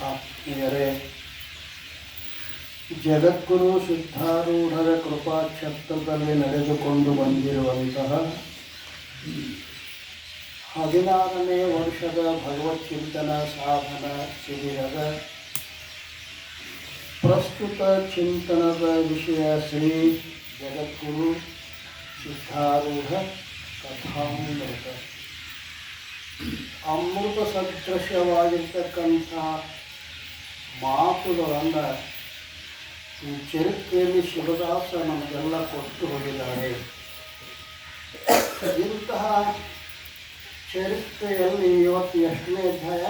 ಆತ್ಮೀಯರೇ, ಜಗದ್ಗುರು ಸಿದ್ಧಾರೂಢರ ಕೃಪಾಕ್ಷೇತ್ರದಲ್ಲಿ ನಡೆದುಕೊಂಡು ಬಂದಿರುವಂತಹ 16ನೇ ವರ್ಷದ ಭಗವತ್ ಚಿಂತನ ಸಾಧನ ಶಿಬಿರದ ಪ್ರಸ್ತುತ ಚಿಂತನದ ವಿಷಯ ಶ್ರೀ ಜಗದ್ಗುರು ಸಿದ್ಧಾರೂಢ ಕಥಾಮೃತ. ಅಮೃತ ಸದೃಶವಾಗಿರ್ತಕ್ಕಂಥ ಮಾತುಗಳನ್ನು ಈ ಚರಿತ್ರೆಯಲ್ಲಿ ಶಿವದಾಸ ನಮಗೆಲ್ಲ ಕೊಟ್ಟು ಹೋಗಿದ್ದಾರೆ. ಇಂತಹ ಚರಿತ್ರೆಯಲ್ಲಿ ಇವತ್ತು ಎಷ್ಟನೇ ಅಧ್ಯಾಯ?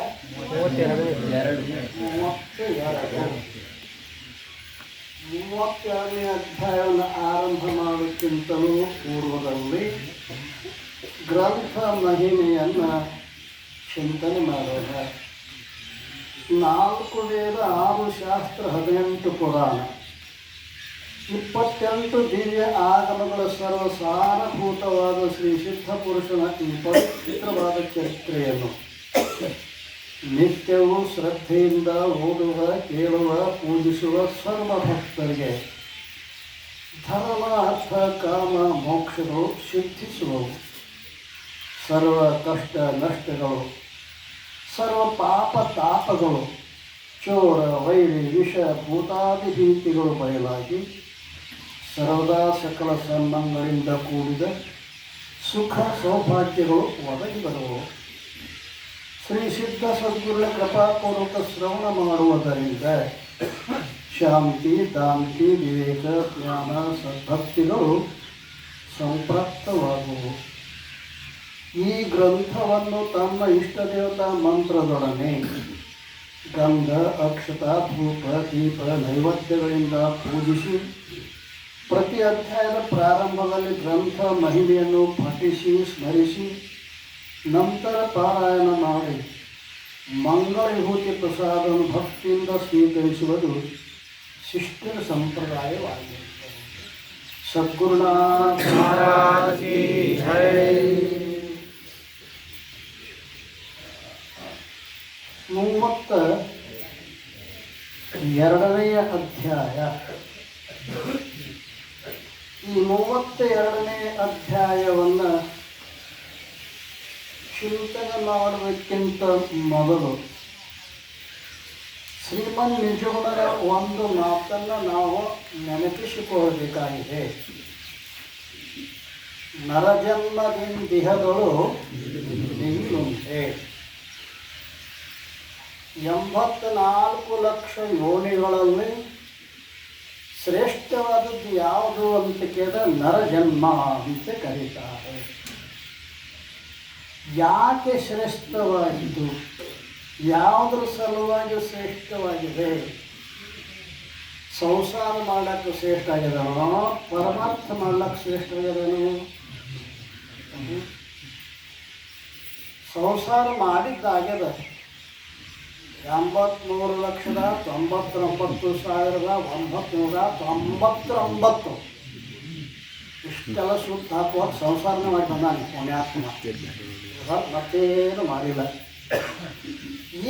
32ನೇ ಅಧ್ಯಾಯವನ್ನು ಆರಂಭ ಮಾಡೋಕ್ಕಿಂತಲೂ ಪೂರ್ವದಲ್ಲಿ ಗ್ರಂಥ ಮಹಿಮೆಯನ್ನು ಚಿಂತನೆ ಮಾಡೋಣ. 4 ವೇದ, 6 ಶಾಸ್ತ್ರ, 18 ಪುರಾಣ, 28 ದಿವ್ಯ ಆಗಮಗಳ ಸರ್ವಸಾರಭೂತವಾದ ಶ್ರೀ ಸಿದ್ಧಪುರುಷನ ಈ ಪವಿತ್ರವಾದ ಚರಿತ್ರೆಯನ್ನು ನಿತ್ಯವೂ ಶ್ರದ್ಧೆಯಿಂದ ಓದುವ, ಕೇಳುವ, ಪೂಜಿಸುವ ಸರ್ವ ಭಕ್ತರಿಗೆ ಧರ್ಮ, ಅರ್ಥ, ಕಾಮ, ಮೋಕ್ಷಗಳು ಸಿದ್ಧಿಸುವವು. ಸರ್ವ ಕಷ್ಟ ನಷ್ಟಗಳು, ಸರ್ವ ಪಾಪ ತಾಪಗಳು, ಚೋರ, ವೈರಿ, ವಿಷ, ಭೂತಾದಿ ಭೀತಿಗಳು ಬಯಲಾಗಿ ಸರ್ವದಾ ಸಕಲ ಸನ್ಮಾನಗಳಿಂದ ಕೂಡಿದ ಸುಖ ಸೌಭಾಗ್ಯಗಳು ಒದಗಿ ಬರುವವು. ಶ್ರೀ ಸಿದ್ಧ ಸದ್ಗುರುಗಳ ಕೃಪಾಪೂರ್ವಕ ಶ್ರವಣ ಮಾಡುವುದರಿಂದ ಶಾಂತಿ, ಶಾಂತಿ, ವಿವೇಕ, ಜ್ಞಾನ, ಸದ್ಭಕ್ತಿಗಳು ಸಂಪ್ರಾಪ್ತವಾಗುವು. ಈ ಗ್ರಂಥವನ್ನು ತಮ್ಮ ಇಷ್ಟದೇವತಾ ಮಂತ್ರದೊಡನೆ ಗಂಧ, ಅಕ್ಷತ, ಧೂಪ, ದೀಪ, ನೈವೇದ್ಯಗಳಿಂದ ಪೂಜಿಸಿ ಪ್ರತಿ ಅಧ್ಯಾಯದ ಪ್ರಾರಂಭದಲ್ಲಿ ಗ್ರಂಥ ಮಹಿಮೆಯನ್ನು ಪಠಿಸಿ ಸ್ಮರಿಸಿ ನಂತರ ಪಾರಾಯಣ ಮಾಡಿ ಮಂಗಳ ವಿಭೂತಿ ಪ್ರಸಾದವನ್ನು ಭಕ್ತಿಯಿಂದ ಸ್ವೀಕರಿಸುವುದು ಶಿಷ್ಟರ ಸಂಪ್ರದಾಯವಾಗಿರುತ್ತದೆ. ಸದ್ಗುರುನಾಥ ಮಹಾರಾಜ್ ಕಿ ಜೈ. 32ನೇ ಅಧ್ಯಾಯ. ಈ 32ನೇ ಅಧ್ಯಾಯವನ್ನು ಚಿಂತನೆ ಮಾಡುವುದಕ್ಕಿಂತ ಮೊದಲು ಶ್ರೀಮನ್ ನಿಜಗುಣರ ಒಂದು ಮಾತನ್ನು ನಾವು ನೆನಪಿಸಿಕೊಳ್ಳಬೇಕಾಗಿದೆ. ನರಜನ್ಮದಿಂದಿಹದಳು ನಿಲ್ಲುಂಟೆ. 84 ಲಕ್ಷ ಯೋನಿಗಳಲ್ಲಿ ಶ್ರೇಷ್ಠವಾದದ್ದು ಯಾವುದು ಅಂತ ಕೇಳಿದ್ರೆ ನರಜನ್ಮ ಅಂತ ಕರೀತಾರೆ. ಯಾಕೆ ಶ್ರೇಷ್ಠವಾಗಿದೆ? ಯಾವುದ್ರ ಸಲುವಾಗಿ ಶ್ರೇಷ್ಠವಾಗಿದೆ? ಸಂಸಾರ ಮಾಡಕ್ಕೆ ಶ್ರೇಷ್ಠ ಆಗಿದಾನೋ, ಪರಮಾರ್ಥ ಮಾಡ್ಲಿಕ್ಕೆ ಶ್ರೇಷ್ಠ ಆಗಿದಾನೋ? ಸಂಸಾರ ಮಾಡಿದ್ದಾಗ್ಯದ 83,99,999 ಇಷ್ಟೆಲ್ಲ ಸುತ್ತ ಹಾಕುವ ಸಂಸಾರನೇ ಮಾಡಿ ಬಂದಾನೆ ಪುಣ್ಯಾತ್ಮ. ಮತ್ತೇನು ಮಾಡಿಲ್ಲ.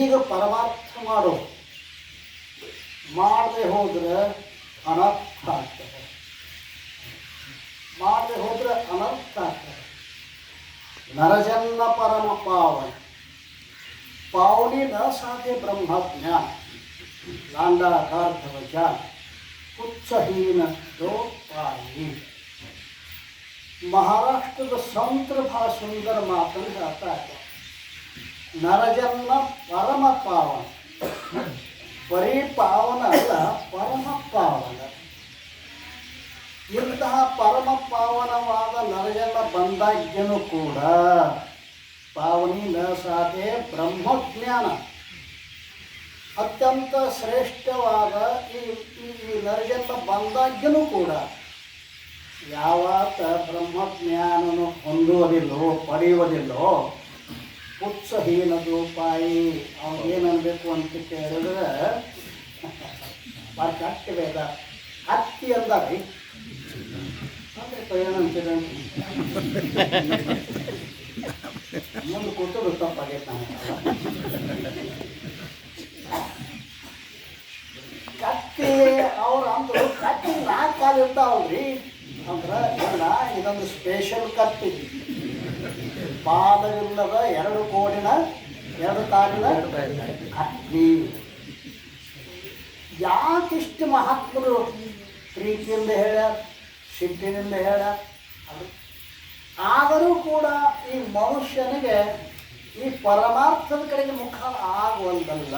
ಈಗ ಪರಮಾರ್ಥ ಮಾಡೋ ಮಾಡದೆ ಹೋದರೆ ಅನರ್ಥ ಆಗ್ತದೆ. ಮಾಡದೆ ಹೋದರೆ ಅನರ್ಥ ಆಗ್ತದೆ. ನರಜನ್ಮ ಪರಮ ಪಾವನ पावनी न साधे ब्रह्मज्ञान लांडाकार ध्वजान पुच्छहीन दो पाई. महाराष्ट्र संत भा सुंदर मातन जाता है. नरजन्म परम पावन. बरी पावन अಲ್ಲ, परम पावन. ಇಂತಹ ಪರಮ ಪಾವನವಾದ ನರಜನ್ಮ ಬಂದಾಗ್ಯನೂ ಕೂಡ ಪಾವನಿ ನ ಸಾಧೆ ಬ್ರಹ್ಮಜ್ಞಾನ ಅತ್ಯಂತ ಶ್ರೇಷ್ಠವಾದ ಈ ನರಜನ್ಮ ಬಂದಾಗ್ಯನೂ ಕೂಡ ಯಾವತ್ತ ಬ್ರಹ್ಮಜ್ಞಾನನು ಹೊಂದುವುದಿಲ್ಲೋ, ಪಡೆಯುವುದಿಲ್ಲೋ, ಉತ್ಸಹೀನದೋಪಾಯಿ ಅವನೇನನ್ಬೇಕು ಅಂತ ಕೇಳಿದ್ರೆ ಭಾಳ ಕಟ್ಟಿ ವೇದ ಹತ್ತಿ ಅಂದಾರಿ ಏನಂತೀರ ಮುಂದೆ ಕೂತು ತಪ್ಪಾಗೈತೆ. ಕತ್ತಿ 4 ಕಾಲು ಇರ್ತಾವಲ್ರಿ ಅಂದ್ರೆ ಇದೊಂದು ಸ್ಪೆಷಲ್ ಕತ್ತಿ. ಪಾದವಿಲ್ಲದ 2 ಕೋಡಿನ 2 ಕಾಲಿನ ಕತ್ತಿ. ಯಾಕಿಷ್ಟು ಮಹಾತ್ಮರು ಪ್ರೀತಿಯಿಂದ ಹೇಳ್ಯಾರ, ಸಿಟ್ಟಿನಿಂದ ಹೇಳ್ಯಾರ. ಆದರೂ ಕೂಡ ಈ ಮನುಷ್ಯನಿಗೆ ಈ ಪರಮಾರ್ಥದ ಕಡೆಗೆ ಮುಖ ಆಗುವಂತಲ್ಲ.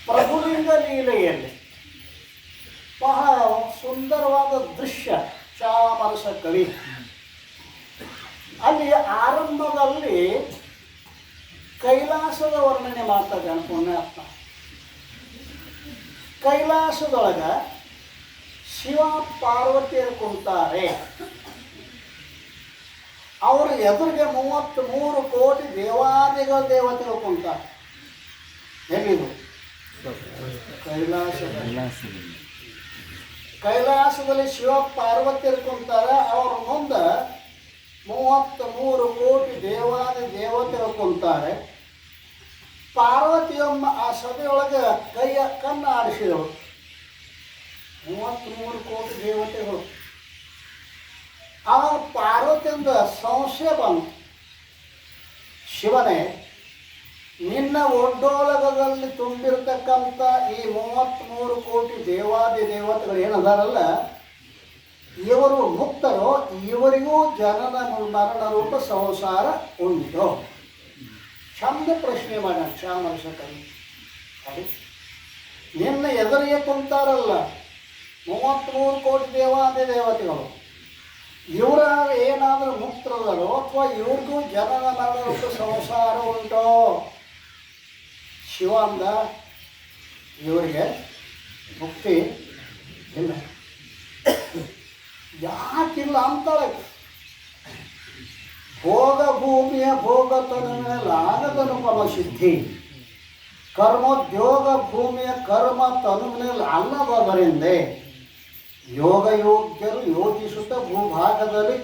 ಪ್ರಭುಲಿಂಗ ಲೀಲೆಯಲ್ಲಿ ಬಹಳ ಸುಂದರವಾದ ದೃಶ್ಯ ಚಾಮರಸ ಕವಿ. ಅಲ್ಲಿ ಆರಂಭದಲ್ಲಿ ಕೈಲಾಸದ ವರ್ಣನೆ ಮಾಡ್ತಾರೆ ಪುಣ್ಯಾತ್ಮ. ಕೈಲಾಸದೊಳಗ ಶಿವ ಪಾರ್ವತಿಯರು ಕುಂತಾರೆ. ಅವ್ರ ಎದುರಿಗೆ 33 ಕೋಟಿ ದೇವತೆಗಳು ಕುಂತಾರೆ. ಎಲ್ಲಿದು? ಕೈಲಾಸದಲ್ಲಿ ಶಿವ ಪಾರ್ವತಿಯರು ಕುಂತಾರೆ. ಅವ್ರ ಮುಂದೆ 33 ಕೋಟಿ ದೇವತೆಗಳು ಕುಂತಾರೆ. ಪಾರ್ವತಿಯಮ್ಮ ಆ ಸಭೆಯೊಳಗೆ ಕಣ್ಣು ಆಡಿಸಿದಳು. 33 ಕೋಟಿ ದೇವತೆಗಳು. ಆವಾಗ ಪಾರ್ವತಿಯಿಂದ ಸಂಶಯ ಬಂತು, ಶಿವನೇ, ನಿನ್ನ ಒಡ್ಡೋಲಗದಲ್ಲಿ ತುಂಬಿರ್ತಕ್ಕಂಥ ಈ 33 ಕೋಟಿ ದೇವತೆಗಳು ಏನದಾರಲ್ಲ, ಇವರು ಮುಕ್ತರೋ? ಇವರಿಗೂ ಜನನ ಮರಣ ರೂಪ ಸಂಸಾರ ಉಂಟು? ಚಂದ ಪ್ರಶ್ನೆ ಮಾಡೋಣ ಚಾಮರಸ ಕವಿ. ನಿನ್ನ ಎದುರಿಗೆ ಕುಂತಾರಲ್ಲ 33 ಕೋಟಿ ದೇವತೆಗಳು, ಇವರ ಏನಾದರೂ ಮುಕ್ತರದರೋ ಅಥವಾ ಇವ್ರಿಗೂ ಜನನ ಮರಣ ರೂಪ ಸಂಸಾರ ಉಂಟೋ? ಶಿವ ಅಂದ, ಇವರಿಗೆ ಮುಕ್ತಿ ಇಲ್ಲ. ಯಾಕಿಲ್ಲ ಅಂತಾಳೆ. ಭೋಗ ಭೂಮಿಯ ಭೋಗತನುವಿನಲ್ಲಾಗದನುಪಮ ಸಿದ್ಧಿ, ಕರ್ಮೋದ್ಯೋಗ ಭೂಮಿಯ ಕರ್ಮ ತನುವಿನಲ್ಲಿ ಅಲ್ಲದವರಿಂದೆ ಯೋಗ ಯೋಗ್ಯರು ಯೋಚಿಸುತ್ತಾ ಭೂಭಾಗದಲ್ಲಿ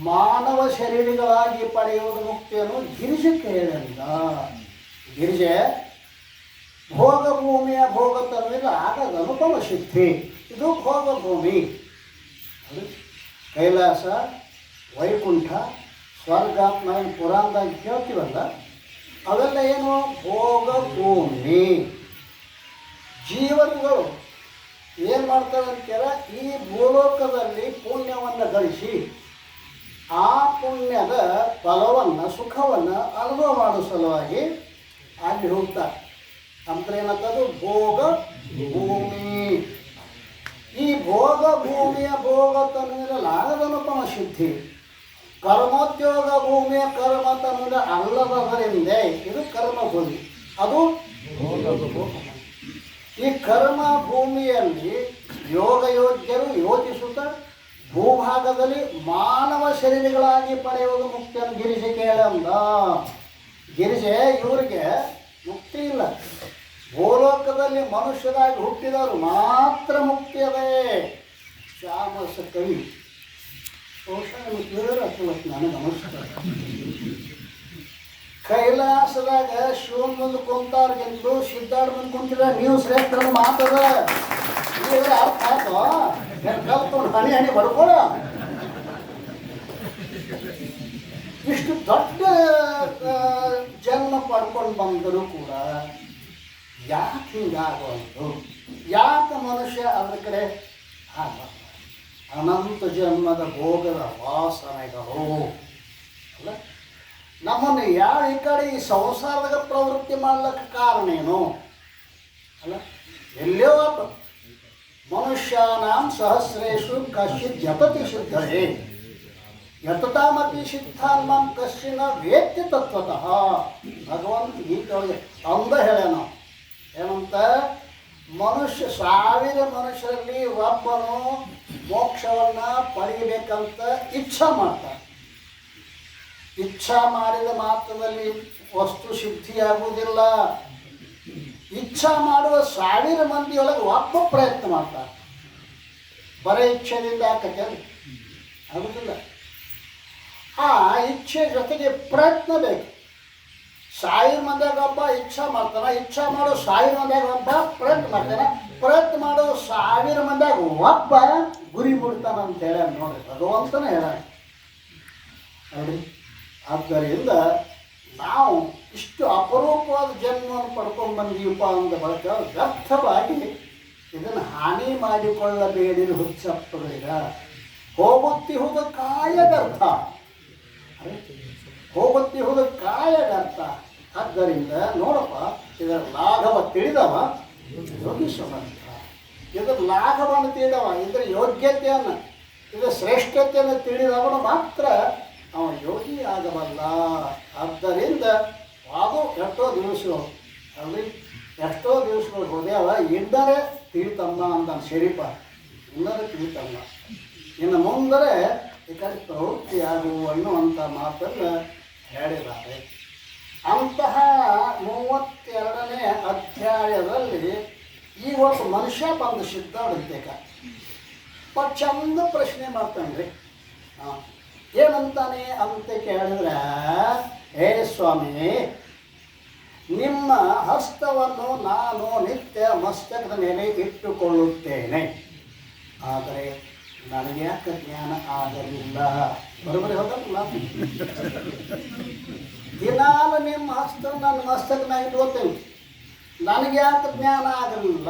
ಮಾನವ ಶರೀರಗಳಾಗಿ ಪಡೆಯುವುದು ಮುಕ್ತಿಯನ್ನು ಗಿರಿಜೆ ಕೇಳಿದ. ಗಿರಿಜೆ ಭೋಗ ಭೂಮಿಯ ಭೋಗತನುವಿನ ಆಗದ ಅನುಪಮ ಸಿದ್ಧಿ. ಇದು ಭೋಗ ಭೂಮಿ. ಕೈಲಾಸ, ವೈಕುಂಠ, ಸ್ವರ್ಗ ನಾವು ಪುರಾಣದಾಗ ಕೇಳ್ತೀವಲ್ಲ, ಅವೆಲ್ಲ ಏನು? ಭೋಗ ಭೂಮಿ. ಜೀವನಗಳು ಏನು ಮಾಡ್ತಾರೆ ಅಂತೀರ? ಈ ಭೂಲೋಕದಲ್ಲಿ ಪುಣ್ಯವನ್ನು ಗಳಿಸಿ ಆ ಪುಣ್ಯದ ಫಲವನ್ನು ಸುಖವನ್ನು ಅನುಭವ ಮಾಡೋ ಸಲುವಾಗಿ ಅಲ್ಲಿ ಹೋಗ್ತಾರೆ. ಅಂದ್ರೆ ಏನಂತದ್ದು? ಭೋಗ ಭೂಮಿ. ಈ ಭೋಗ ಭೂಮಿಯ ಭೋಗತನುವಿನಲ್ಲಾಗದನುಪಮ ಸಿದ್ಧಿ, ಕರ್ಮೋದ್ಯೋಗ ಭೂಮಿಯ ಕರ್ಮ ತನುವಿನ ಅಲ್ಲದವರಿಂದ ಇದು ಕರ್ಮ ಭೂಮಿ, ಅದು ಭೋಗ ಭೂಮಿ. ಈ ಕರ್ಮ ಭೂಮಿಯಲ್ಲಿ ಯೋಗ ಯೋಗ್ಯರು ಯೋಚಿಸುತ್ತಾ ಭೂಭಾಗದಲ್ಲಿ ಮಾನವ ಶರೀರಗಳಾಗಿ ಪಡೆಯುವುದು ಮುಕ್ತಿಯನ್ನು ಗಿರಿಜೆ ಕೇಳಂದ. ಗಿರಿಜೆ ಇವರಿಗೆ ಮುಕ್ತಿ ಇಲ್ಲ. ಭೂಲೋಕದಲ್ಲಿ ಮನುಷ್ಯರಾಗಿ ಹುಟ್ಟಿದವರು ಮಾತ್ರ ಮುಕ್ತಿ ಅದೇ. ಚಾಮರಸ ಕವಿ ನನಗೆ ನಮಸ್ಕಾರ. ಕೈಲಾಸದಾಗ ಶಿವನ್ ಮುಂದೆ ಕುಂತಾರ್ಗೆಂದು ಸಿದ್ಧಾರ್ಥ ಮುಂದೆ ಕುಂತಿದ ನೀವು ಶ್ರೇಷ್ಠ ಮಾತದ. ಅರ್ಥ ಆಯ್ತು? ಕಲ್ತ್ಕೊಂಡು ಹನಿ ಹನಿ ಬರ್ಕೊಳ. ಇಷ್ಟು ದೊಡ್ಡ ಜನ್ಮ ಪಡ್ಕೊಂಡು ಬಂದರೂ ಕೂಡ ಯಾಕೆ ಹಿಂಗಾಗುವಂತು? ಯಾಕೆ ಮನುಷ್ಯ ಅದ್ರ ಕಡೆ ಅನಂತ ಜನ್ಮದ ಭೋಗದ ವಾಸನೆಗಳು ಅಲ್ಲ ನಮ್ಮನ್ನು ಯಾವ ಈ ಕಡೆ ಈ ಸಂಸಾರದಾಗ ಪ್ರವೃತ್ತಿ ಮಾಡ್ಲಿಕ್ಕೆ ಕಾರಣ ಏನು ಅಲ್ಲ? ಎಲ್ಲೋ ಮನುಷ್ಯಾನಾಂ ಸಹಸ್ರೇಷು ಕಶ್ಚಿತ್ ಜಪತಿ ಸಿದ್ಧರೇ ಯತತಾಮಪಿ ಸಿದ್ಧಾನ್ಮಾಂ ಕಶ್ಚಿನ ವೇತ್ಯ ತತ್ವತಃ. ಭಗವಂತ ಗೀತೆಯೊಳಗೆ ಅಂದ ಹೇಳ್ಯಾನ ಏನಂತ? ಮನುಷ್ಯ 1000 ಮನುಷ್ಯರಲ್ಲಿ ಒಬ್ಬನು ಮೋಕ್ಷವನ್ನು ಪಡೆಯಬೇಕಂತ ಇಚ್ಛಾ ಮಾಡ್ತಾನೆ. ಇಚ್ಛಾ ಮಾಡಿದ ಮಾತ್ರದಲ್ಲಿ ವಸ್ತು ಸಿದ್ಧಿಯಾಗುವುದಿಲ್ಲ. ಇಚ್ಛಾ ಮಾಡುವ 1000 ಮಂದಿಯೊಳಗೆ ಒಬ್ಬ ಪ್ರಯತ್ನ ಮಾಡ್ತಾರೆ. ಬರೀ ಇಚ್ಛೆಯಿಂದ ಆಕತ್ತೆ ಆಗುವುದಿಲ್ಲ. ಆ ಇಚ್ಛೆ ಜೊತೆಗೆ ಪ್ರಯತ್ನ ಬೇಕು. 1000 ಮಂದಿಯಾಗ ಒಬ್ಬ ಇಚ್ಛಾ ಮಾಡ್ತಾನೆ, ಇಚ್ಛಾ ಮಾಡೋ 1000 ಮಂದಿಯಾಗ ಒಬ್ಬ ಪ್ರಯತ್ನ ಮಾಡ್ತಾನೆ. ಪ್ರಯತ್ನ ಮಾಡೋ 1000 ಮಂದಿಯಾಗ ಒಬ್ಬ ಗುರಿ ಮುಡ್ತಾನ ಅಂತ ಹೇಳ ನೋಡ್ರಿ, ಭಗವಂತನೇ ಹೇಳ ನೋಡ್ರಿ. ಆದ್ದರಿಂದ ನಾವು ಇಷ್ಟು ಅಪರೂಪವಾದ ಜನ್ಮವನ್ನು ಪಡ್ಕೊಂಡು ಬಂದೀವಪ್ಪ ಅಂದ ಬಳಿಕ ವ್ಯರ್ಥವಾಗಿ ಇದನ್ನು ಹಾನಿ ಮಾಡಿಕೊಳ್ಳಬೇಡಿರಿ ಹುಚ್ಚಪ್ಪಗಳಿಗ. ಹೋಗುತ್ತಿಹುದು ಕಾಯಗರ್ಥ, ಹೋಗುತ್ತಿಹುದು ಕಾಯಗರ್ಥ. ಆದ್ದರಿಂದ ನೋಡಪ್ಪ, ಇದರ ಲಾಘವ ತಿಳಿದವ ಯೋಗೀಶ್ವರಂತ, ಇದರ ಲಾಘವನ್ನು ತಿಳಿದವ, ಇದರ ಯೋಗ್ಯತೆಯನ್ನು, ಇದರ ಶ್ರೇಷ್ಠತೆಯನ್ನು ತಿಳಿದವನು ಮಾತ್ರ ಅವ ಯೋಗಿ ಆಗಬಲ್ಲ. ಆದ್ದರಿಂದ ಅದು ಎಷ್ಟೋ ದಿವಸಗಳು ಅಲ್ಲಿ ಎಷ್ಟೋ ದಿವಸಗಳು ಹೋದ್ಯಾವ, ಇನ್ನರೇ ತಿಳಿತಮ್ಮ ಅಂತ ಶರೀಫ, ಇನ್ನರೇ ತಿಳಿತಮ್ಮ, ಇನ್ನು ಮುಂದರೆ ಈ ಕಡೆ ಪ್ರವೃತ್ತಿಯಾಗುವ ಅನ್ನುವಂಥ ಮಾತನ್ನು ಹೇಳಿದ್ದಾರೆ. ಅಂತಹ 32ನೇ ಅಧ್ಯಾಯದಲ್ಲಿ ಈಗ ಒಬ್ಬ ಮನುಷ್ಯ ಬಂದು ಸಿದ್ಧಾಡಂತೇಕ ಚಂದ ಪ್ರಶ್ನೆ ಮಾಡ್ತಾನೆ ರೀ. ಏನಂತಾನೆ ಅಂತ ಕೇಳಿದ್ರೆ, ಹೇ ಸ್ವಾಮಿ, ನಿಮ್ಮ ಹಸ್ತವನ್ನು ನಾನು ನಿತ್ಯ ಮಸ್ತಕದ ಮೇಲೆ ಇಟ್ಟುಕೊಳ್ಳುತ್ತೇನೆ, ಆದರೆ ನನಗೆ ಯಾಕೆ ಜ್ಞಾನ ಆಗಲಿಲ್ಲ? ಬರೋಬರಿ ಹೋಗಲ್ಲ. ದಿನಾಲು ನಿಮ್ಮ ಹಸ್ತ ನನ್ನ ಮಸ್ತಕನ ಇಟ್ಕೋತೇನೆ, ನನಗೆ ಯಾಕೆ ಜ್ಞಾನ ಆಗಲಿಲ್ಲ?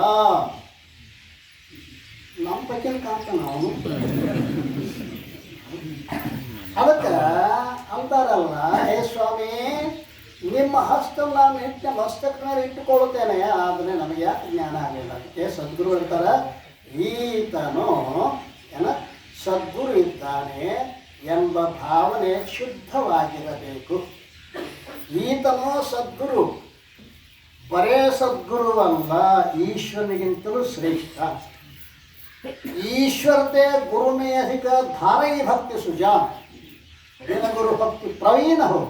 ನಮ್ಮ ಬಗ್ಗೆ ಕಾಣ್ತಾನೆ ಅವನು. ಅದಕ್ಕೆ ಅಂತಾರಲ್ಲ, ಹೇ ಸ್ವಾಮಿ, ನಿಮ್ಮ ಹಸ್ತ ನಾನು ನಿತ್ಯ ಮಸ್ತಕದ ಮೇಲೆ ಇಟ್ಟುಕೊಳ್ಳುತ್ತೇನೆ, ಆದರೆ ನನಗೆ ಯಾಕೆ ಜ್ಞಾನ ಆಗಲಿಲ್ಲ? ಅದಕ್ಕೆ ಸದ್ಗುರು ಹೇಳ್ತಾರೆ, ಈತನು ಸದ್ಗುರು ಇದ್ದಾನೆ ಎಂಬ ಭಾವನೆ ಶುದ್ಧವಾಗಿರಬೇಕು. ಈತನು ಸದ್ಗುರು, ಬರೇ ಸದ್ಗುರು ಅಲ್ಲ, ಈಶ್ವರನಿಗಿಂತಲೂ ಶ್ರೇಷ್ಠ. ಈಶ್ವರತೆ ಗುರುಮೇ ಅಧಿಕ ಧಾರೈ ಭಕ್ತಿ ಸುಜಾನ್, ಏನ ಗುರು ಭಕ್ತಿ ಪ್ರವೀಣ ಹೋ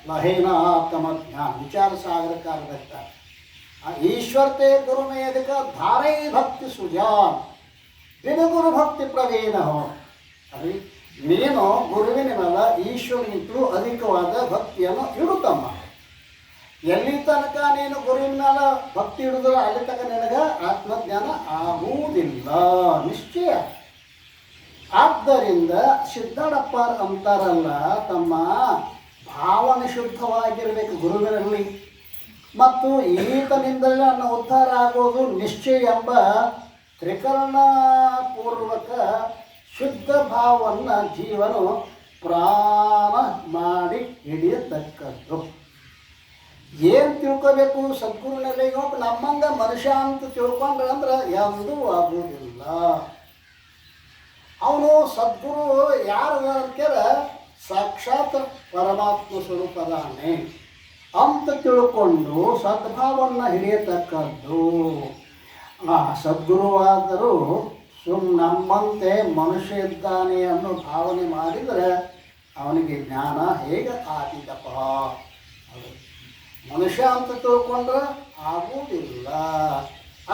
ಲಹೇನ ಆತ್ಮಜ್ಞಾನ. ವಿಚಾರ ಸಾಗರಕಾರ ಬರ್ತಾರೆ, ಈಶ್ವರತೆ ಗುರುಮೇ ಅಧಿಕ ಧಾರೈ ಭಕ್ತಿ ಸುಜಾನ್, ಬಿನ ಗುರು ಭಕ್ತಿ ಪ್ರವೀಣ ಹೋ. ಅದೇ ನೀನು ಗುರುವಿನ ಮೇಲೆ ಈಶ್ವರನಿಗಿಂತಲೂ ಅಧಿಕವಾದ ಭಕ್ತಿಯನ್ನು ಇಡುತ್ತಮ್ಮ. ಎಲ್ಲಿ ತನಕ ನೀನು ಗುರುವಿನ ಮೇಲೆ ಭಕ್ತಿ ಇಡುದಿಲ್ಲ, ಅಲ್ಲಿ ತನಕ ನಿನಗೆ ಆತ್ಮಜ್ಞಾನ ಆಗುವುದಿಲ್ಲ, ನಿಶ್ಚಯ. ಆದ್ದರಿಂದ ಸಿದ್ಧಾಡಪ್ಪ ಅಂತಾರಲ್ಲ, ತಮ್ಮ ಭಾವನೆ ಶುದ್ಧವಾಗಿರಬೇಕು ಗುರುವಿನಲ್ಲಿ, ಮತ್ತು ಈತನಿಂದಲೇ ನನ್ನ ಉದ್ಧಾರ ಆಗೋದು ನಿಶ್ಚಯ ಎಂಬ ತ್ರಿಕರಣಪೂರ್ವಕ ಶುದ್ಧ ಭಾವವನ್ನು ಜೀವನು ಪ್ರಾಣ ಮಾಡಿ ಹಿಡಿಯತಕ್ಕದ್ದು. ಏನು ತಿಳ್ಕೋಬೇಕು? ಸದ್ಗುರುನಲ್ಲಿ ನಮ್ಮಂಗ ಮನುಷ್ಯ ಅಂತ ತಿಳ್ಕೊಂಡ್ರೆ ಅಂದ್ರೆ ಯಾವುದೂ ಆಗುವುದಿಲ್ಲ. ಅವನು ಸದ್ಗುರು ಯಾರು ಅಂತೇಳ ಸಾಕ್ಷಾತ್ ಪರಮಾತ್ಮ ಸ್ವರೂಪದಾನೆ ಅಂತ ತಿಳ್ಕೊಂಡು ಸದ್ಭಾವವನ್ನು ಹಿಡಿಯತಕ್ಕದ್ದು. ಸದ್ಗುರುವಾದರೂ ನಮ್ಮಂತೆ ಮನುಷ್ಯ ಇದ್ದಾನೆ ಅನ್ನೋ ಭಾವನೆ ಮಾಡಿದರೆ ಅವನಿಗೆ ಜ್ಞಾನ ಹೇಗೆ ಆದೀತಪ್ಪ? ಮನುಷ್ಯ ಅಂತ ತಿಳ್ಕೊಂಡ್ರೆ ಆಗುವುದಿಲ್ಲ.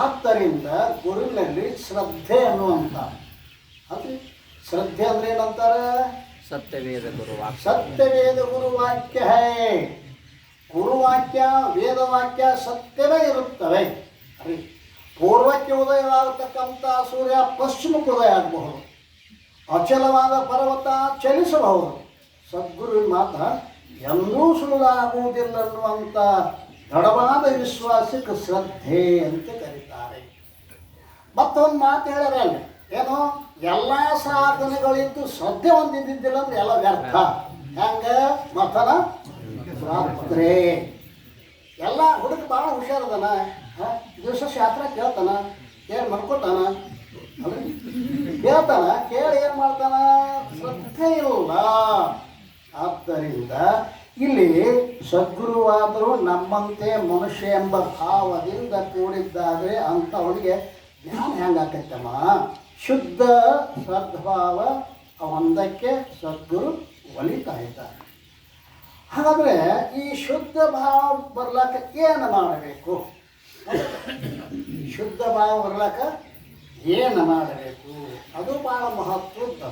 ಆದ್ದರಿಂದ ಗುರುವಿನಲ್ಲಿ ಶ್ರದ್ಧೆ ಅನ್ನುವಂಥ, ಅಂದರೆ ಶ್ರದ್ಧೆ ಅಂದ್ರೆ ಏನಂತಾರೆ? ಸತ್ಯವೇದ ಗುರುವಾಕ್ಯ. ಸತ್ಯವೇದ ಗುರುವಾಕ್ಯ ಹೇ. ಗುರುವಾಕ್ಯ ವೇದವಾಕ್ಯ ಸತ್ಯವೇ ಇರುತ್ತವೆ. ಅರಿ ಪೂರ್ವಕ್ಕೆ ಉದಯವಾಗತಕ್ಕಂಥ ಸೂರ್ಯ ಪಶ್ಚಿಮಕ್ಕೆ ಉದಯ ಆಗಬಹುದು, ಅಚಲವಾದ ಪರ್ವತ ಚಲಿಸಬಹುದು. ಸದ್ಗುರುವಿನ ಮಾತ ಎಂದೂ ಸುಳ್ಳಾಗುವುದಿಲ್ಲ ಅನ್ನುವಂಥ ದೃಢವಾದ ವಿಶ್ವಾಸಕ್ಕೆ ಶ್ರದ್ಧೆ ಅಂತ ಕರೀತಾರೆ. ಮತ್ತೊಂದು ಮಾತು ಹೇಳರಲ್ಲಿ ಏನು, ಎಲ್ಲ ಸಾಧನೆಗಳಿದ್ದು ಶ್ರದ್ಧೆ ಹೊಂದಿದ್ದಿಲ್ಲ ಅಂದ್ರೆ ಎಲ್ಲ ವ್ಯರ್ಥ. ಹೆಂಗೆ ಮತನ ರಾತ್ರೆ ಎಲ್ಲ ಹುಡುಗ ಭಾಳ ಹುಷಾರದನ, ದಿವಸ ಶಾಸ್ತ್ರ ಕೇಳ್ತಾನ, ಕೇಳಿ ಮರ್ಕೊತಾನ, ಕೇಳ್ತಾನ, ಕೇಳಿ ಏನು ಮಾಡ್ತಾನ? ಶ್ರದ್ಧೆ ಇಲ್ಲ. ಆದ್ದರಿಂದ ಇಲ್ಲಿ ಸದ್ಗುರುವಾದರೂ ನಮ್ಮಂತೆ ಮನುಷ್ಯ ಎಂಬ ಭಾವದಿಂದ ಕೂಡಿದ್ದಾದರೆ ಅಂಥವನಿಗೆ ಜ್ಞಾನ ಹೆಂಗಾಕೈತಮ್ಮ? ಶುದ್ಧ ಸದ್ಭಾವ ಒಂದಕ್ಕೆ ಸದ್ಗುರು ಒಲಿತಾ ಇದ್ದಾರೆ. ಹಾಗಾದರೆ ಈ ಶುದ್ಧ ಭಾವ ಬರ್ಲಾಕ ಏನು ಮಾಡಬೇಕು? ಶುದ್ಧ ಭಾವ ಬರ್ಲಾಕ ಏನು ಮಾಡಬೇಕು? ಅದು ಭಾಳ ಮಹತ್ವದ.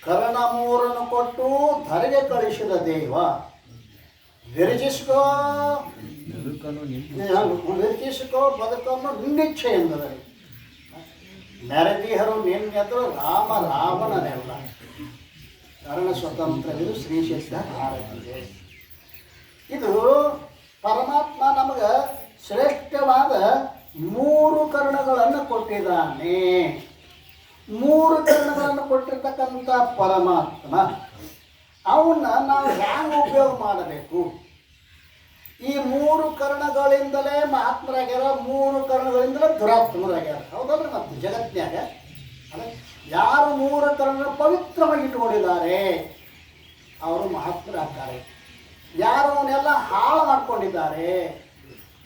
ಕರ್ಣ ಮೂರನ್ನು ಕೊಟ್ಟು ಧರೆಗೆ ಕಳಿಸಿದ ದೇವ, ವಿರಚಿಸ್ಕೋ ನಿರೀಕ್ಷಿಸಿಕೋ ಬದುಕನ್ನು ನಿನ್ನಿಚ್ಛೆ ಎಂದರೆ ನೆರೆದಿಹರು ನಿನ್ನೆದ್ರು ರಾಮ ರಾವಣನೆಲ್ಲ ಕರ್ಣ ಸ್ವತಂತ್ರವಿದು ಶ್ರೀ ಶಕ್ತ ಭಾರತಿದೆ. ಇದು ಪರಮಾತ್ಮ ನಮಗೆ ಶ್ರೇಷ್ಠವಾದ 3 ಕರ್ಣಗಳನ್ನು ಕೊಟ್ಟಿದ್ದಾನೆ. 3 ಕರ್ಣಗಳನ್ನು ಕೊಟ್ಟಿರ್ತಕ್ಕಂಥ ಪರಮಾತ್ಮ ಅವನ್ನ ನಾವು ಹ್ಯಾಂಗೆ ಉಪಯೋಗ ಮಾಡಬೇಕು? ಈ 3 ಕರ್ಣಗಳಿಂದಲೇ ಮಹಾತ್ಮರಾಗ್ಯಾರ, 3 ಕರ್ಣಗಳಿಂದಲೇ ದುರಾತ್ಮರಾಗ್ಯಾರ. ಹೌದಲ್ರಿ? ಮತ್ತು ಜಗತ್ತಿನಾಗ ಯಾರು 3 ಕರ್ಣ ಪವಿತ್ರವಾಗಿ ಇಟ್ಕೊಂಡಿದ್ದಾರೆ ಅವರು ಮಹಾತ್ಮರಾಗ್ತಾರೆ. ಯಾರು ಅವನ್ನೆಲ್ಲ ಹಾಳು ಮಾಡ್ಕೊಂಡಿದ್ದಾರೆ